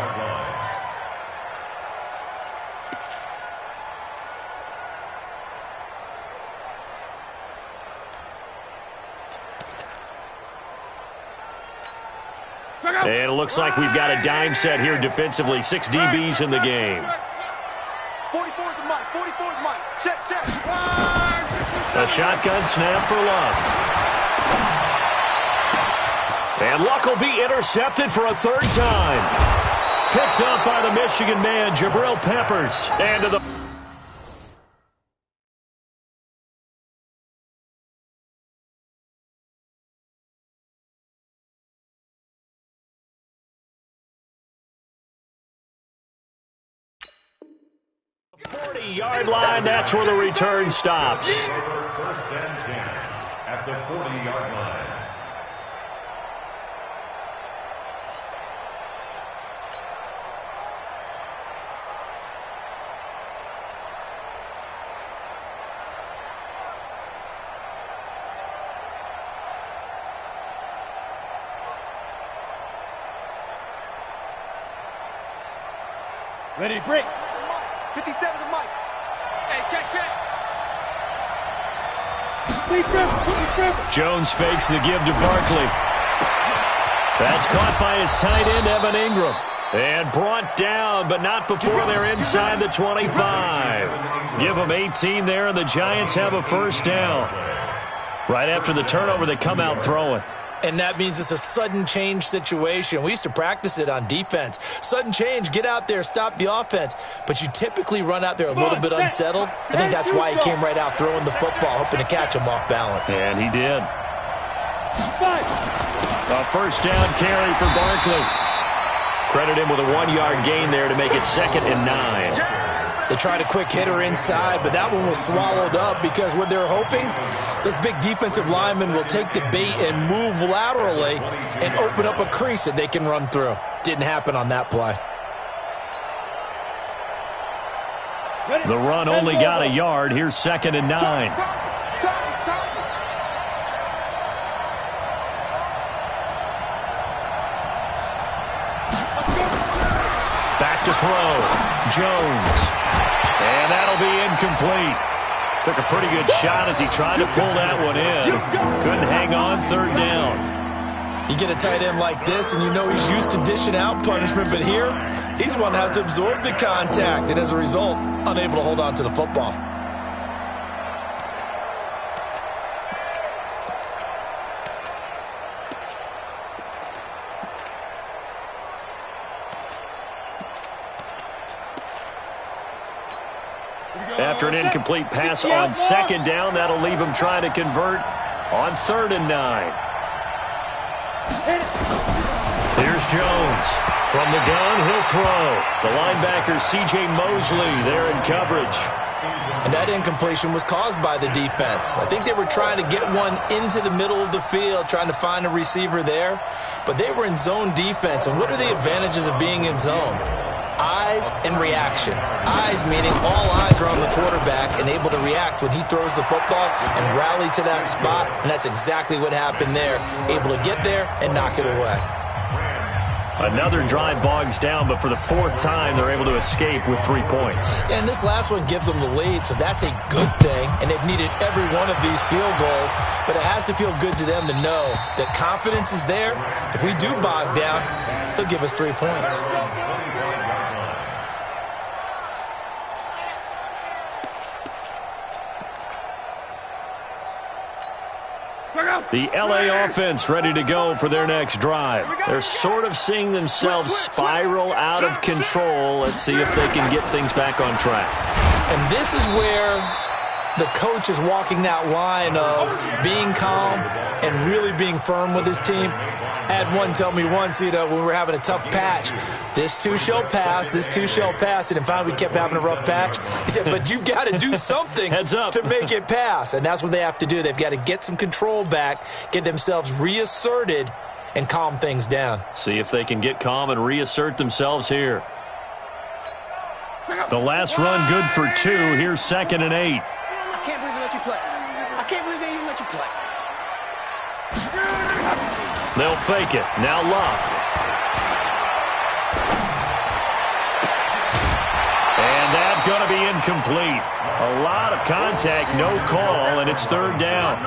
And it looks like we've got a dime set here defensively. 6 DBs in the game. 44's Mike. 44's Mike. Check. A shotgun snap for Luck. And Luck will be intercepted for a 3rd time. Picked up by the Michigan man, Jabril Peppers. And to the... the 40-yard line, that's where the return stops. 1st and 10 at the 40-yard line. Ready to break. 57 to Mike. Hey, check. Jones fakes the give to Barkley. That's caught by his tight end, Evan Ingram. And brought down, but not before they're inside the 25. Give them 18 there, and the Giants have a 1st down. Right after the turnover, they come out throwing. And that means it's a sudden change situation. We used to practice it on defense. Sudden change, get out there, stop the offense. But you typically run out there a little bit unsettled. I think that's why he came right out throwing the football, hoping to catch him off balance. And he did. A 1st down carry for Barkley. Credit him with a 1-yard gain there to make it 2nd and 9. They tried a quick hitter inside, but that one was swallowed up because what they're hoping, those big defensive linemen will take the bait and move laterally and open up a crease that they can run through. Didn't happen on that play. The run only got a yard. Here's 2nd and 9. Back to throw. Jones. And that'll be incomplete. Took a pretty good shot as he tried to pull that one in. Couldn't hang on, 3rd down. You get a tight end like this, and you know he's used to dishing out punishment, but here, he's one that has to absorb the contact, and as a result, unable to hold on to the football. After an incomplete pass on 2nd down, that'll leave him trying to convert on 3rd and 9. Here's Jones. From the gun, he'll throw. The linebacker, C.J. Mosley, there in coverage. And that incompletion was caused by the defense. I think they were trying to get one into the middle of the field, trying to find a receiver there. But they were in zone defense. And what are the advantages of being in zone? Eyes and reaction. Eyes meaning all eyes are on the quarterback and able to react when he throws the football and rally to that spot. And that's exactly what happened there. Able to get there and knock it away. Another drive bogs down, but for the fourth time, they're able to escape with 3 points. And this last one gives them the lead, so that's a good thing. And they've needed every one of these field goals, but it has to feel good to them to know that confidence is there. If we do bog down, they'll give us 3 points. The LA offense ready to go for their next drive. They're sort of seeing themselves spiral out of control. Let's see if they can get things back on track. And this is where the coach is walking that line of being calm and really being firm with his team. I had one tell me once, when we were having a tough patch, this too shall pass, this too shall pass. And finally we kept having a rough patch. He said, but you've got to do something Heads up. to make it pass. And that's what they have to do. They've got to get some control back, get themselves reasserted, and calm things down. See if they can get calm and reassert themselves here. The last run good for 2. Here's 2nd and 8. I can't believe they let you play. I can't believe they even let you play. They'll fake it. Now Luck. And that's going to be incomplete. A lot of contact, no call, and it's 3rd down.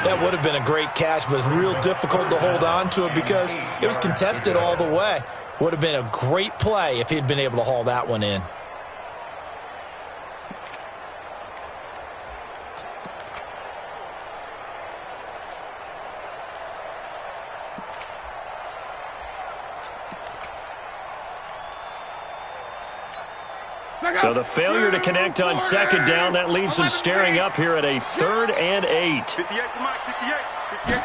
That would have been a great catch, but it's real difficult to hold on to it because it was contested all the way. Would have been a great play if he'd been able to haul that one in. So the failure to connect on 2nd down, that leaves them staring up here at a 3rd and 8. 58 for Mike, 58.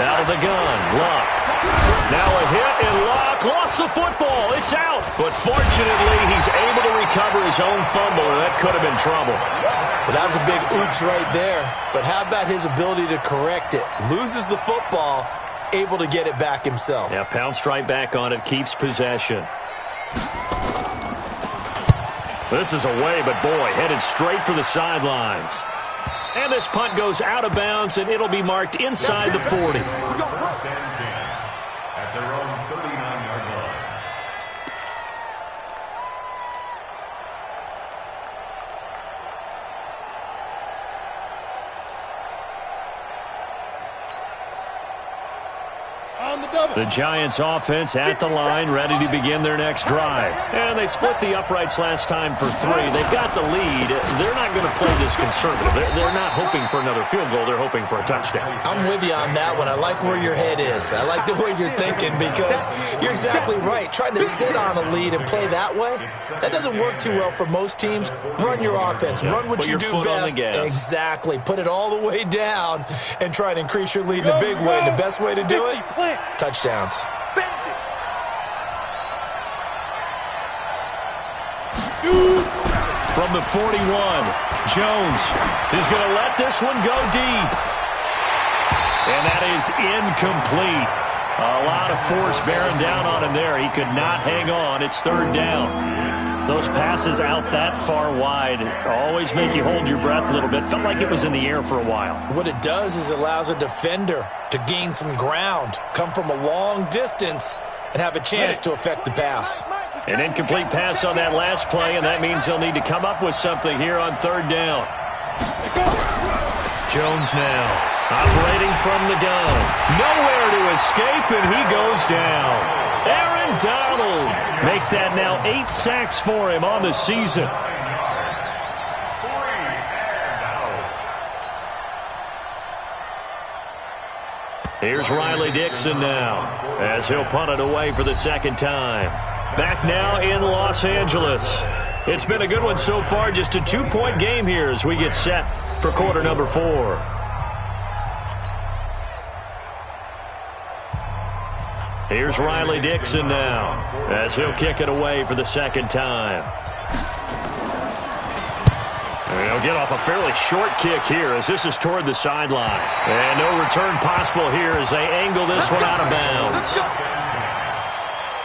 Out of the gun, Luck. Now a hit, and Luck lost the football. It's out. But fortunately, he's able to recover his own fumble, and that could have been trouble. Well, that was a big oops right there. But how about his ability to correct it? Loses the football, able to get it back himself. Yeah, pounced right back on it, keeps possession. This is away, but boy, headed straight for the sidelines. And this punt goes out of bounds, and it'll be marked inside the 40. 1st and 10 at their own 39-yard line. The Giants offense at the line, ready to begin their next drive. And they split the uprights last time for 3. They've got the lead. They're not going to play this conservative. They're not hoping for another field goal. They're hoping for a touchdown. I'm with you on that one. I like where your head is. I like the way you're thinking because you're exactly right. Trying to sit on a lead and play that way, that doesn't work too well for most teams. Run your offense. Run what you do best. Exactly. Put it all the way down and try to increase your lead in a big way. And the best way to do it, touchdowns. From the 41, Jones is going to let this one go deep. And that is incomplete. A lot of force bearing down on him there. He could not hang on. It's 3rd down. Those passes out that far wide always make you hold your breath a little bit. Felt like it was in the air for a while. What it does is it allows a defender to gain some ground, come from a long distance, and have a chance to affect the pass. An incomplete pass on that last play, and that means they'll need to come up with something here on 3rd down. Jones now operating from the gun. Nowhere to escape, and he goes down. Aaron Donald make that now 8 sacks for him on the season. 3 and out. Here's Riley Dixon now as he'll punt it away for the 2nd time. Back now in Los Angeles. It's been a good one so far. Just a 2-point game here as we get set for quarter number 4. Here's Riley Dixon now as he'll kick it away for the 2nd time. And he'll get off a fairly short kick here as this is toward the sideline. And no return possible here as they angle this one out of bounds.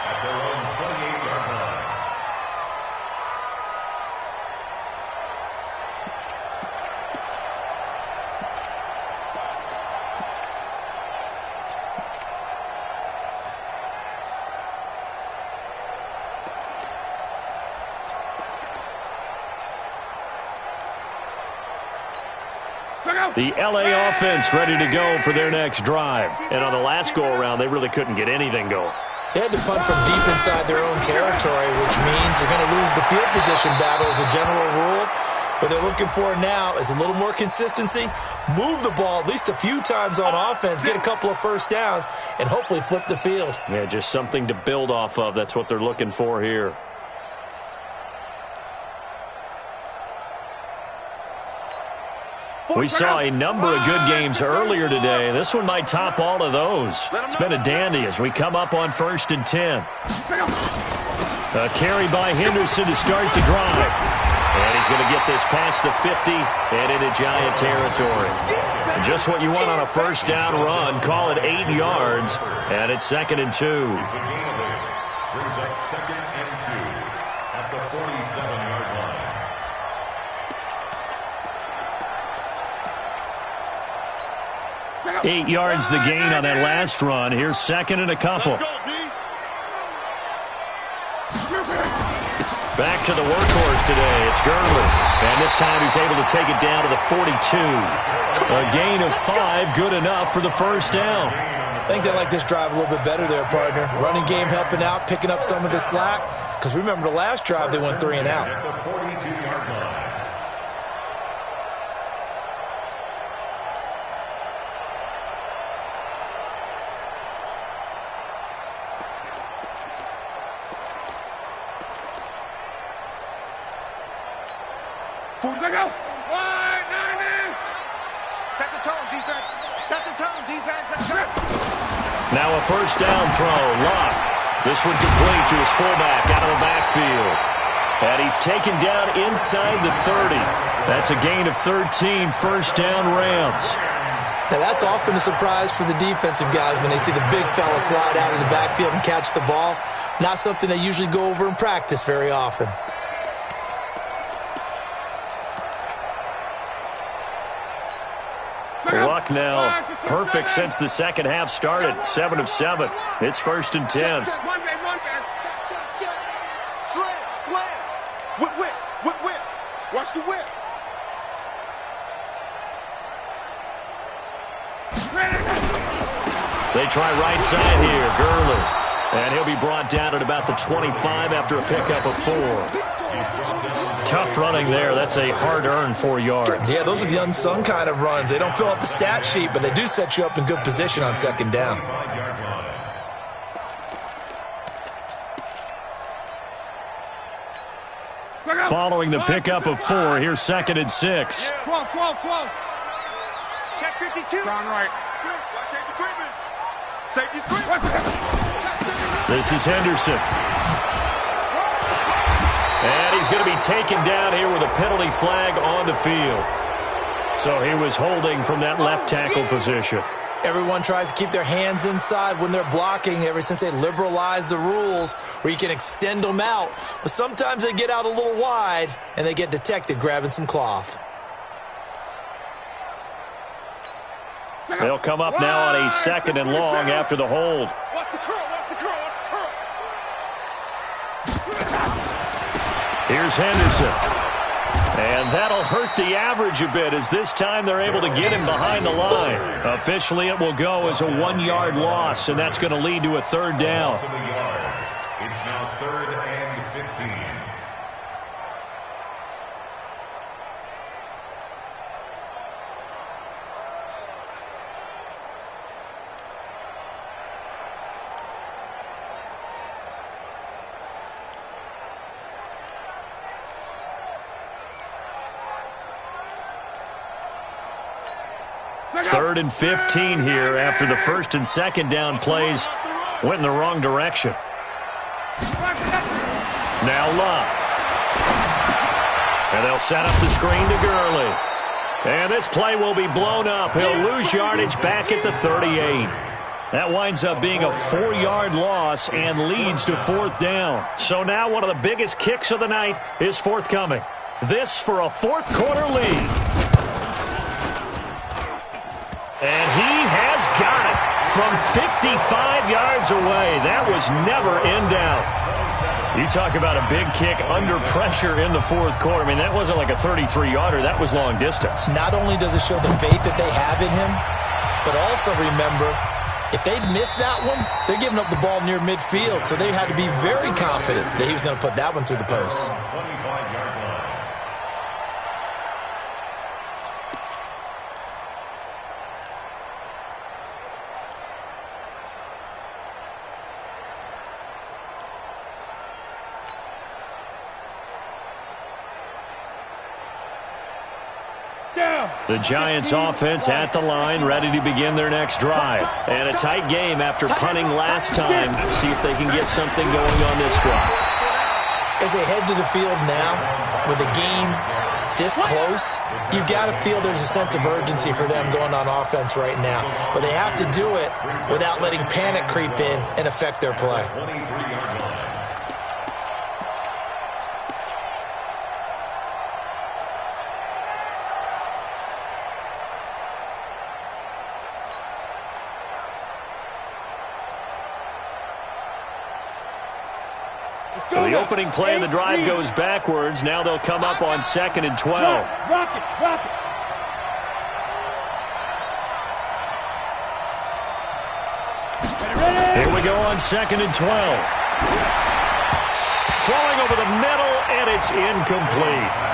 At their own 28-yard line. The LA offense ready to go for their next drive. And on the last go-around, they really couldn't get anything going. They had to punt from deep inside their own territory, which means they're going to lose the field position battle as a general rule. What they're looking for now is a little more consistency, move the ball at least a few times on offense, get a couple of first downs, and hopefully flip the field. Yeah, just something to build off of. That's what they're looking for here. We saw a number of good games earlier today. This one might top all of those. It's been a dandy as we come up on 1st and 10. A carry by Henderson to start the drive. And he's going to get this past the 50 and into Giant territory. And just what you want on a first down run. Call it 8 yards. And it's 2nd and 2. Brings up 2nd and 2 at the 47-yard line. 8 yards the gain on that last run. Here's 2nd and a couple. Back to the workhorse today. It's Gurley. And this time he's able to take it down to the 42. A gain of 5, good enough for the first down. I think they like this drive a little bit better there, partner. Running game helping out, picking up some of the slack. Because remember, the last drive they went 3 and out. At the 42-yard line. Set the tone, defense. Set the tone, defense. Let's go. Now a first down throw. Luck. This one complete to his fullback out of the backfield. And he's taken down inside the 30. That's a gain of 13. First down, Rams. Now that's often a surprise for the defensive guys when they see the big fella slide out of the backfield and catch the ball. Not something they usually go over in practice very often. Luck now perfect since the second half started. 7 of 7. It's 1st and 10. Check. Slam. Whip. Watch the whip. They try right side here. Gurley. And he'll be brought down at about the 25 after a pickup of 4. Tough running there. That's a hard-earned 4 yards. Yeah, those are the unsung kind of runs. They don't fill up the stat sheet, but they do set you up in good position on 2nd down. Following the pickup of 4, here's 2nd and 6. Quo. Check 52. Down right. Safety's quick. This is Henderson. And he's going to be taken down here with a penalty flag on the field. So he was holding from that left tackle position. Everyone tries to keep their hands inside when they're blocking ever since they liberalized the rules where you can extend them out. But sometimes they get out a little wide and they get detected grabbing some cloth. They'll come up now on a 2nd and long after the hold. Watch the curl. Here's Henderson. And that'll hurt the average a bit as this time they're able to get him behind the line. Officially, it will go as a 1-yard loss, and that's going to lead to a 3rd down. It's now 3rd and 15. Third and 15 here after the 1st and 2nd down plays went in the wrong direction. Now Luck. And they'll set up the screen to Gurley. And this play will be blown up. He'll lose yardage back at the 38. That winds up being a 4-yard loss and leads to 4th down. So now one of the biggest kicks of the night is forthcoming. This for a 4th quarter lead. And he has got it from 55 yards away. That was never in doubt. You talk about a big kick under pressure in the fourth quarter. I mean, that wasn't like a 33-yarder. That was long distance. Not only does it show the faith that they have in him, but also remember, if they miss that one, they're giving up the ball near midfield. So they had to be very confident that he was going to put that one through the post. The Giants offense at the line, ready to begin their next drive. And a tight game after punting last time. See if they can get something going on this drive. As they head to the field now, with the game this close, you've got to feel there's a sense of urgency for them going on offense right now. But they have to do it without letting panic creep in and affect their play. So the opening play of the drive goes backwards. Now they'll come up on 2nd and 12. Rock it. Here we go on 2nd and 12. Throwing over the middle, and it's incomplete.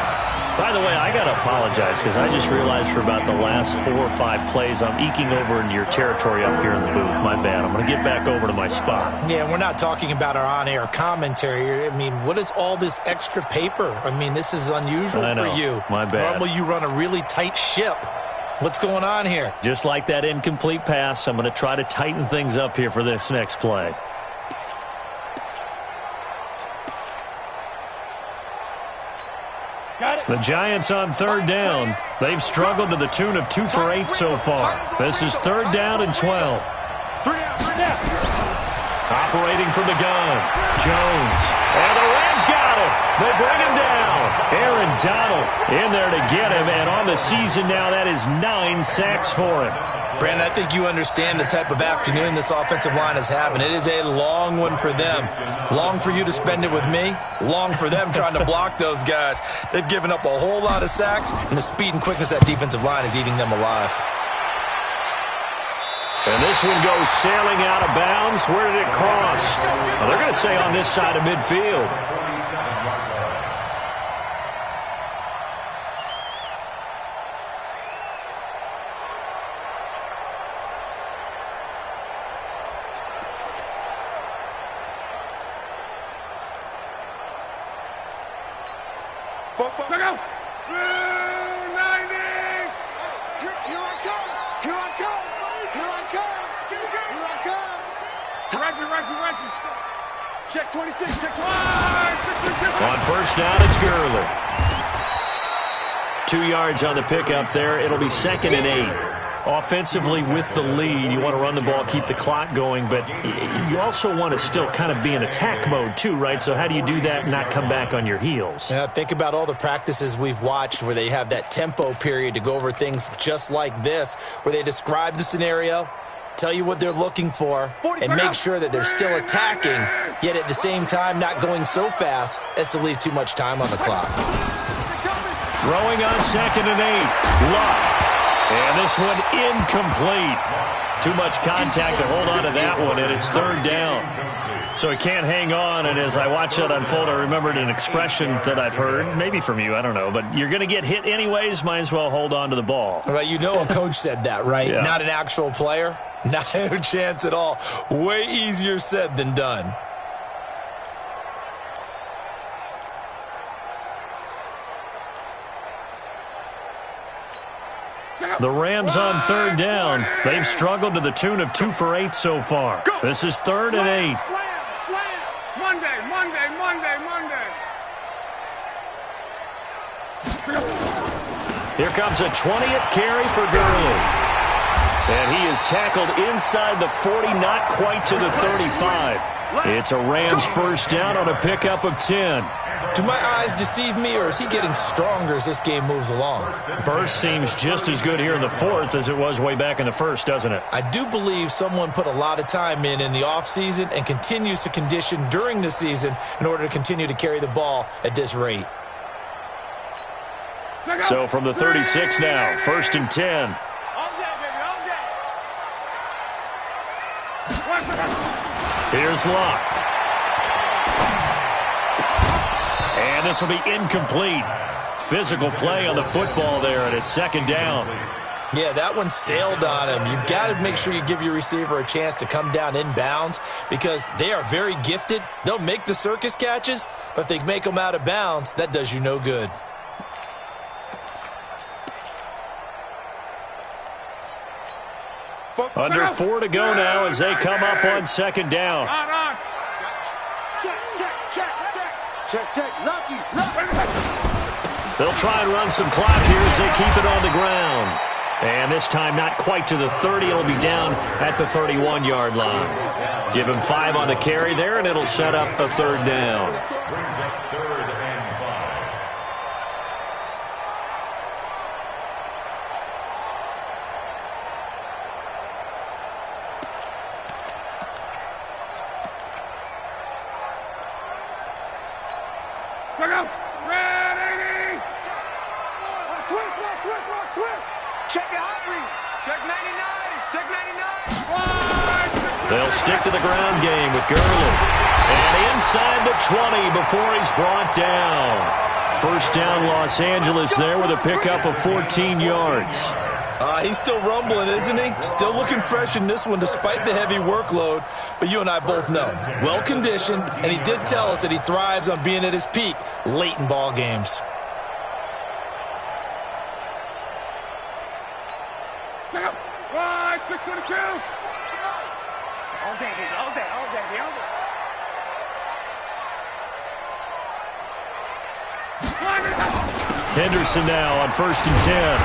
By the way, I got to apologize because I just realized for about the last 4 or 5 plays, I'm eking over into your territory up here in the booth. My bad. I'm going to get back over to my spot. Yeah, we're not talking about our on-air commentary. I mean, what is all this extra paper? I mean, this is unusual for you. My bad. Normally you run a really tight ship. What's going on here? Just like that incomplete pass, I'm going to try to tighten things up here for this next play. The Giants on 3rd down. They've struggled to the tune of 2 for 8 so far. This is 3rd down and 12. Operating from the gun, Jones. And the Rams got him. They bring him down. Aaron Donald in there to get him. And on the season now, that is 9 sacks for him. Brandon, I think you understand the type of afternoon this offensive line is having. It is a long one for them. Long for you to spend it with me. Long for them trying to block those guys. They've given up a whole lot of sacks, and the speed and quickness of that defensive line is eating them alive. And this one goes sailing out of bounds. Where did it cross? Well, they're going to say on this side of midfield. Check out. 90. Here I come. Right. Check 26. Check 26. On 1st down, it's Gurley. 2 yards on the pickup there. It'll be 2nd and 8. Offensively with the lead, you want to run the ball, keep the clock going, but you also want to still kind of be in attack mode too, right? So how do you do that and not come back on your heels? Yeah, think about all the practices we've watched where they have that tempo period to go over things just like this, where they describe the scenario, tell you what they're looking for, and make sure that they're still attacking, yet at the same time not going so fast as to leave too much time on the clock. Throwing on 2nd and 8. Luck. And this one incomplete. Too much contact to hold on to that one, and it's 3rd down. So he can't hang on, and as I watch that unfold, I remembered an expression that I've heard, maybe from you, I don't know, but you're going to get hit anyways, might as well hold on to the ball. Well, you know a coach said that, right? Yeah. Not an actual player. Not a chance at all. Way easier said than done. The Rams on 3rd down. They've struggled to the tune of 2 for 8 so far. This is 3rd and 8. Slam. Monday. Here comes a 20th carry for Gurley. And he is tackled inside the 40, not quite to the 35. It's a Rams first down on a pickup of 10. Do my eyes deceive me, or is he getting stronger as this game moves along? Burst seems just as good here in the fourth as it was way back in the first, doesn't it? I do believe someone put a lot of time in the offseason and continues to condition during the season in order to continue to carry the ball at this rate. So from the 36 now, first and 10. Here's Locke. And this will be incomplete. Physical play on the football there, and it's second down. Yeah, that one sailed on him. You've got to make sure you give your receiver a chance to come down inbounds because they are very gifted. They'll make the circus catches, but if they make them out of bounds, that does you no good. Under 4 to go now as they come up on second down. Check. Lucky. They'll try and run some clock here as they keep it on the ground. And this time not quite to the 30. It'll be down at the 31-yard line. Give him 5 on the carry there, and it'll set up a third down. Brings up 3rd and 5. Ready! Twist! Check your hot read. Check 99. Check 99. They'll stick to the ground game with Gurley. And inside the 20 before he's brought down. First down Los Angeles there with a pickup of 14 yards. He's still rumbling, isn't he? Still looking fresh in this one despite the heavy workload. But you and I both know, well-conditioned, and he did tell us that he thrives on being at his peak late in ball games. Check up. Wide, 622. All day. Henderson now on first and 10.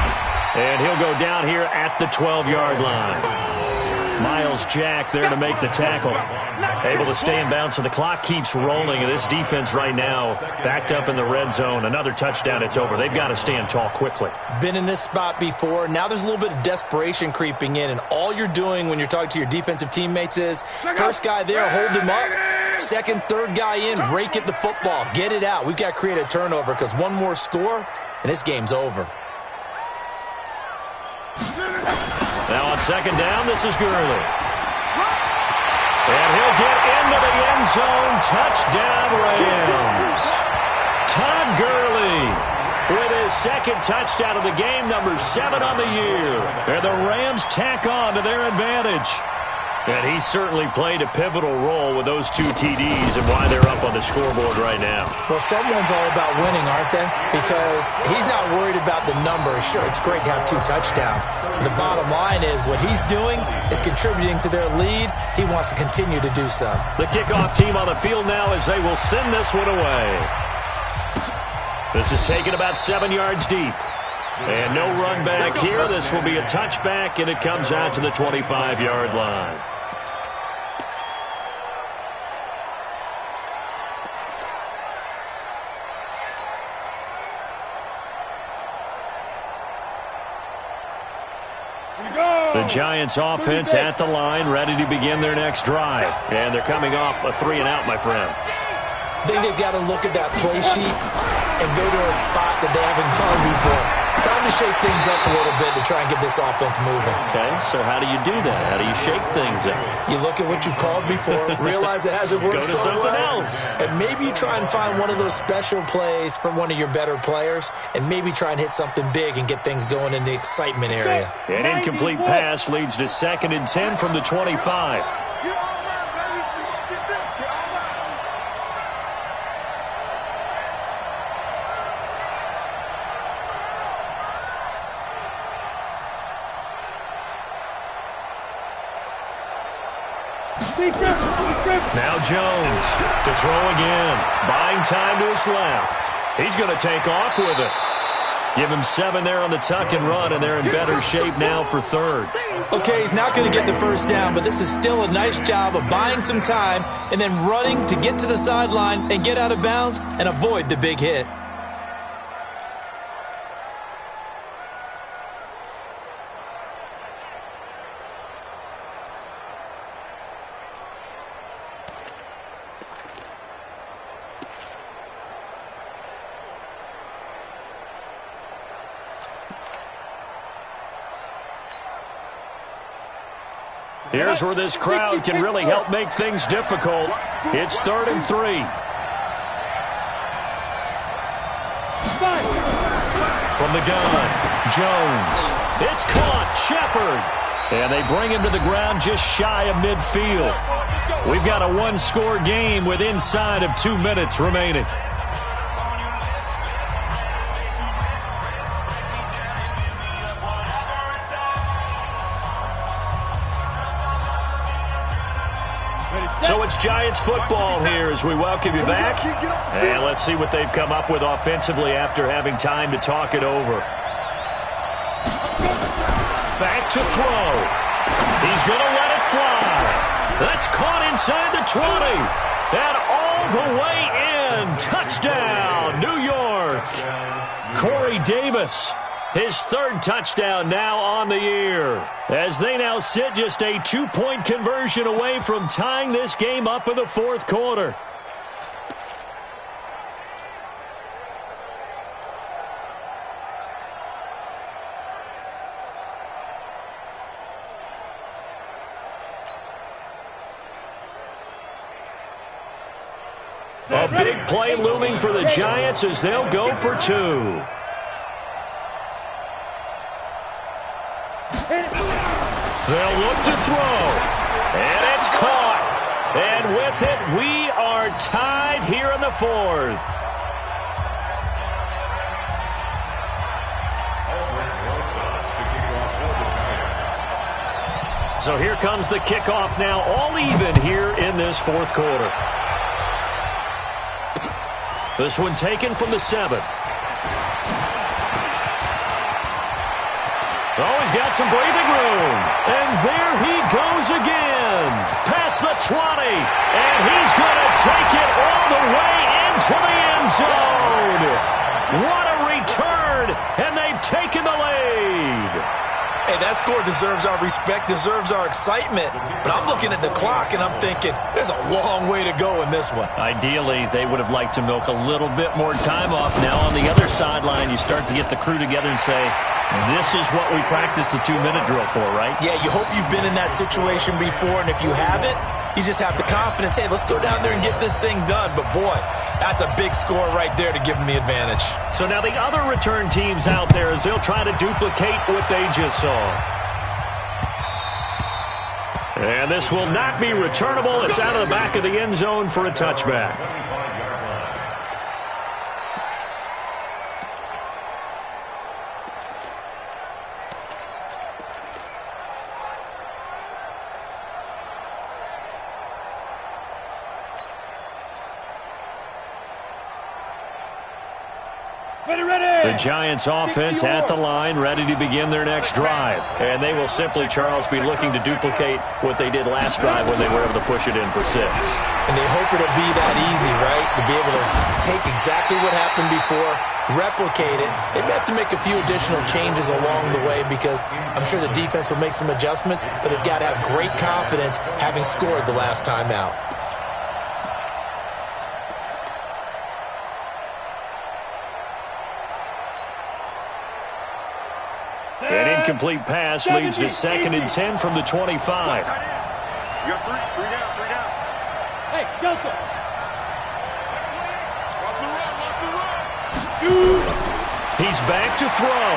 And he'll go down here at the 12-yard line. Miles Jack there to make the tackle. Able to stay in bounds, so the clock keeps rolling. And this defense right now backed up in the red zone. Another touchdown, it's over. They've got to stand tall quickly. Been in this spot before. Now there's a little bit of desperation creeping in. And all you're doing when you're talking to your defensive teammates is, first guy there, hold him up. Second, third guy in, rake at the football. Get it out. We've got to create a turnover because one more score, and this game's over. Now on second down, this is Gurley. And he'll get into the end zone. Touchdown, Rams. Todd Gurley with his second touchdown of the game, number 7 on the year. And the Rams tack on to their advantage. And he certainly played a pivotal role with those 2 TDs and why they're up on the scoreboard right now. Well, someone's all about winning, aren't they? Because he's not worried about the number. Sure, it's great to have 2 touchdowns. But the bottom line is what he's doing is contributing to their lead. He wants to continue to do so. The kickoff team on the field now as they will send this one away. This is taken about 7 yards deep. And no run back here. This will be a touchback, and it comes out to the 25-yard line. The Giants offense at the line, ready to begin their next drive. And they're coming off a 3-and-out, my friend. I think they've got to look at that play sheet and go to a spot that they haven't gone before. Time to shake things up a little bit to try and get this offense moving. Okay, so how do you do that? How do you shake things up? You look at what you've called before, realize it hasn't worked Go to so something well, else. and maybe try and find one of those special plays from one of your better players, and maybe try and hit something big and get things going in the excitement area. An incomplete pass leads to 2nd and 10 from the 25. Now Jones to throw again. Buying time to his left. He's going to take off with it. Give him 7 there on the tuck and run, and they're in better shape now for third. Okay, he's not going to get the first down, but this is still a nice job of buying some time and then running to get to the sideline and get out of bounds and avoid the big hit. Here's where this crowd can really help make things difficult. It's 3rd and 3. From the gun, Jones. It's caught. Shepard. And they bring him to the ground just shy of midfield. We've got a one-score game with inside of 2 minutes remaining. So it's Giants football here as we welcome you back. And let's see what they've come up with offensively after having time to talk it over. Back to throw. He's going to let it fly. That's caught inside the 20. And all the way in. Touchdown, New York. Corey Davis. His 3rd touchdown now on the year, as they now sit just a 2-point conversion away from tying this game up in the 4th quarter. A big play looming for the Giants as they'll go for 2. They'll look to throw, and it's caught. And with it, we are tied here in the 4th. So here comes the kickoff now, all even here in this 4th quarter. This one taken from the 7. Oh, he's got some breathing room. And there he goes again. Past the 20. And he's going to take it all the way into the end zone. What a return. And they've taken the lead. Hey, that score deserves our respect, deserves our excitement. But I'm looking at the clock, and I'm thinking, there's a long way to go in this one. Ideally, they would have liked to milk a little bit more time off. Now on the other sideline, you start to get the crew together and say, this is what we practiced the 2-minute drill for, right? Yeah, you hope you've been in that situation before, and if you haven't, you just have the confidence, hey, let's go down there and get this thing done. But, boy, that's a big score right there to give them the advantage. So now the other return teams out there as they'll try to duplicate what they just saw. And this will not be returnable. It's out of the back of the end zone for a touchback. The Giants offense at the line, ready to begin their next drive. And they will simply, Charles, be looking to duplicate what they did last drive when they were able to push it in for 6. And they hope it'll be that easy, right? To be able to take exactly what happened before, replicate it. They may have to make a few additional changes along the way because I'm sure the defense will make some adjustments, but they've got to have great confidence having scored the last time out. An incomplete pass leads to 2nd and 10 from the 25. You got 3 down. Hey, Delta. Watch the run. He's back to throw.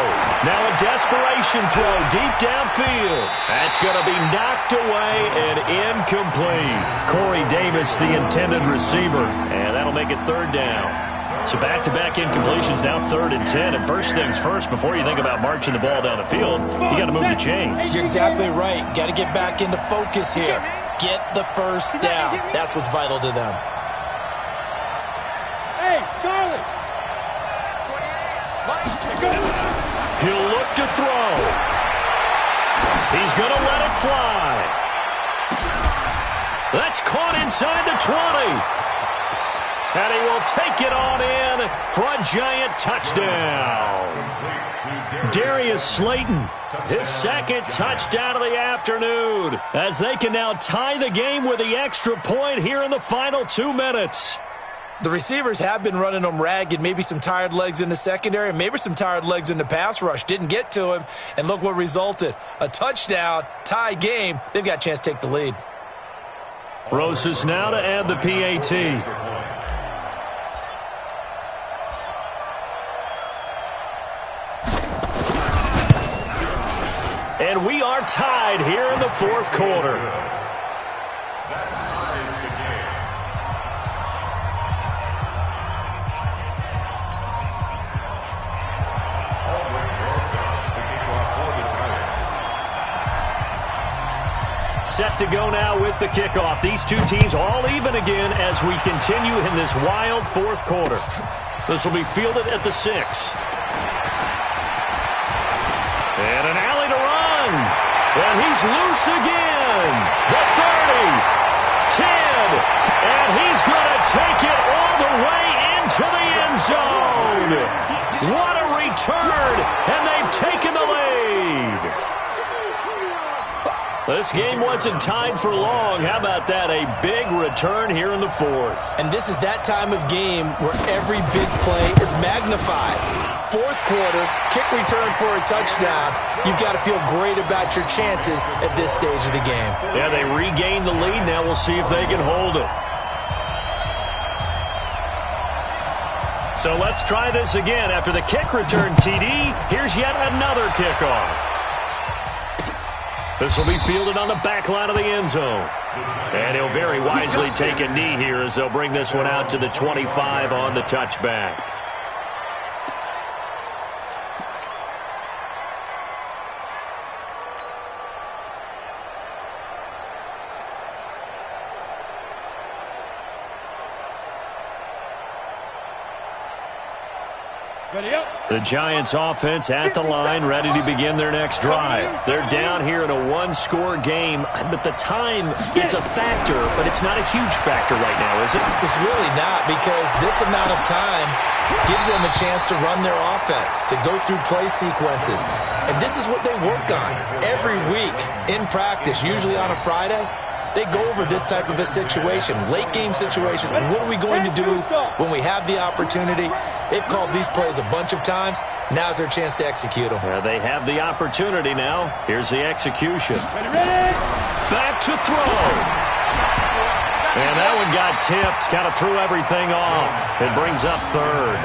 Now a desperation throw deep downfield. That's going to be knocked away and incomplete. Corey Davis, the intended receiver. And that'll make it 3rd down. So back-to-back incompletions, now 3rd and 10. And first things first, before you think about marching the ball down the field, you got to move the chains. You're exactly right. Got to get back into focus here. Get the first down. That's what's vital to them. Hey, Charlie. He'll look to throw. He's going to let it fly. That's caught inside the 20. And he will take it on in for a giant touchdown. Darius Slayton, his second touchdown of the afternoon, as they can now tie the game with the extra point here in the final 2 minutes. The receivers have been running them ragged, maybe some tired legs in the secondary, maybe some tired legs in the pass rush. Didn't get to him, and look what resulted. A touchdown, tie game. They've got a chance to take the lead. Rosas now to add the PAT. And we are tied here in the fourth quarter. Set to go now with the kickoff. These two teams all even again as we continue in this wild fourth quarter. This will be fielded at the 6. And an alley to run. And he's loose again. The 30, 10, and he's going to take it all the way into the end zone. What a return, and they've taken the lead. This game wasn't tied for long. How about that? A big return here in the fourth. And this is that time of game where every big play is magnified. Fourth quarter, kick return for a touchdown. You've got to feel great about your chances at this stage of the game. Yeah, they regained the lead. Now we'll see if they can hold it. So let's try this again. After the kick return TD, here's yet another kickoff. This will be fielded on the back line of the end zone. And he'll very wisely take a knee here as they'll bring this one out to the 25 on the touchback. The Giants offense at the line, ready to begin their next drive. They're down here in a one-score game, but the time, it's a factor, but it's not a huge factor right now, is it? It's really not, because this amount of time gives them a chance to run their offense, to go through play sequences. And this is what they work on every week in practice, usually on a Friday. They go over this type of a situation, late game situation. What are we going to do when we have the opportunity? They've called these plays a bunch of times. Now's their chance to execute them. Yeah, they have the opportunity now. Here's the execution. Back to throw. And that one got tipped. Kind of threw everything off. It brings up third.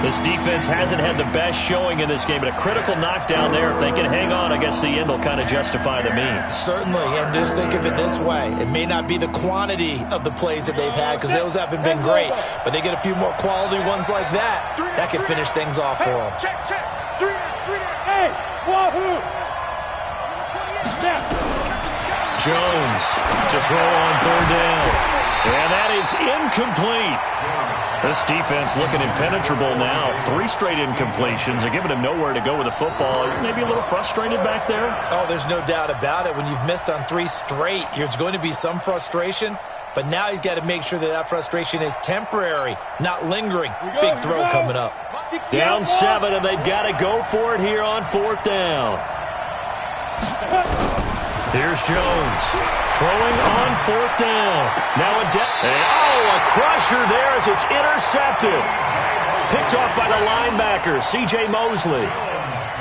This defense hasn't had the best showing in this game, but a critical knockdown there. If they can hang on, I guess the end will kind of justify the means. Certainly, and just think of it this way. It may not be the quantity of the plays that they've had, because those haven't been great, but they get a few more quality ones like that. That can finish things off for them. Check. 3 hey, wahoo! Jones to throw on third down. And that is incomplete. This defense looking impenetrable now. 3 straight incompletions. They're giving him nowhere to go with the football. Maybe a little frustrated back there? Oh, there's no doubt about it. When you've missed on 3 straight, there's going to be some frustration. But now he's got to make sure that that frustration is temporary, not lingering. Big throw coming up. Down 7, and they've got to go for it here on fourth down. Here's Jones throwing on fourth down. Now a crusher there as it's intercepted. Picked off by the linebacker, C.J. Mosley.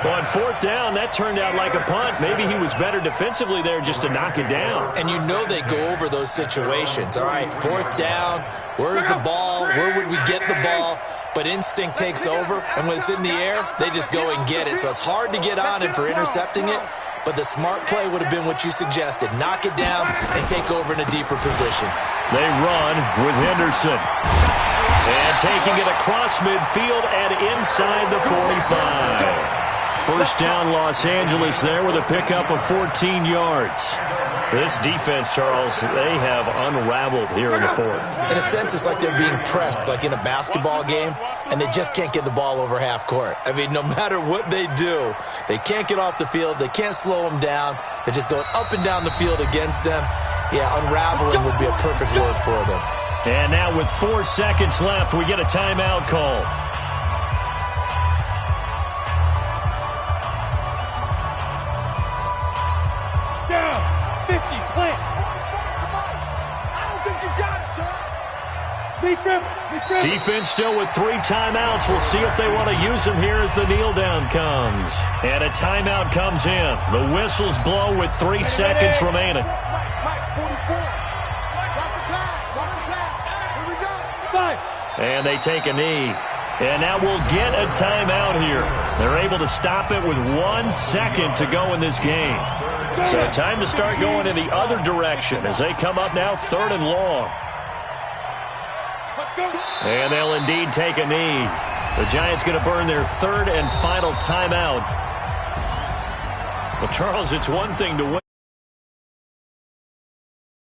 Well, on fourth down, that turned out like a punt. Maybe he was better defensively there just to knock it down. And you know they go over those situations. All right, fourth down, where's the ball? Where would we get the ball? But instinct takes over, and when it's in the air, they just go and get it. So it's hard to get on him for intercepting it. But the smart play would have been what you suggested. Knock it down and take over in a deeper position. They run with Henderson. And taking it across midfield and inside the 45. first down Los Angeles there with a pickup of 14 yards. This defense, Charles, they have unraveled here in the fourth. In a sense, it's like they're being pressed, like in a basketball game, and they just can't get the ball over half court. I mean, no matter what they do, they can't get off the field. They can't slow them down. They're just going up and down the field against them. Yeah, unraveling would be a perfect word for them. And now with 4 seconds left, we get a timeout call. Defense still with 3 timeouts. We'll see if they want to use them here as the kneel down comes. And a timeout comes in. The whistles blow with 3 seconds remaining. And they take a knee. And now we'll get a timeout here. They're able to stop it with 1 second to go in this game. So time to start going in the other direction as they come up now 3rd and long. And they'll indeed take a knee. The Giants going to burn their 3rd and final timeout. Well, Charles, it's one thing to win.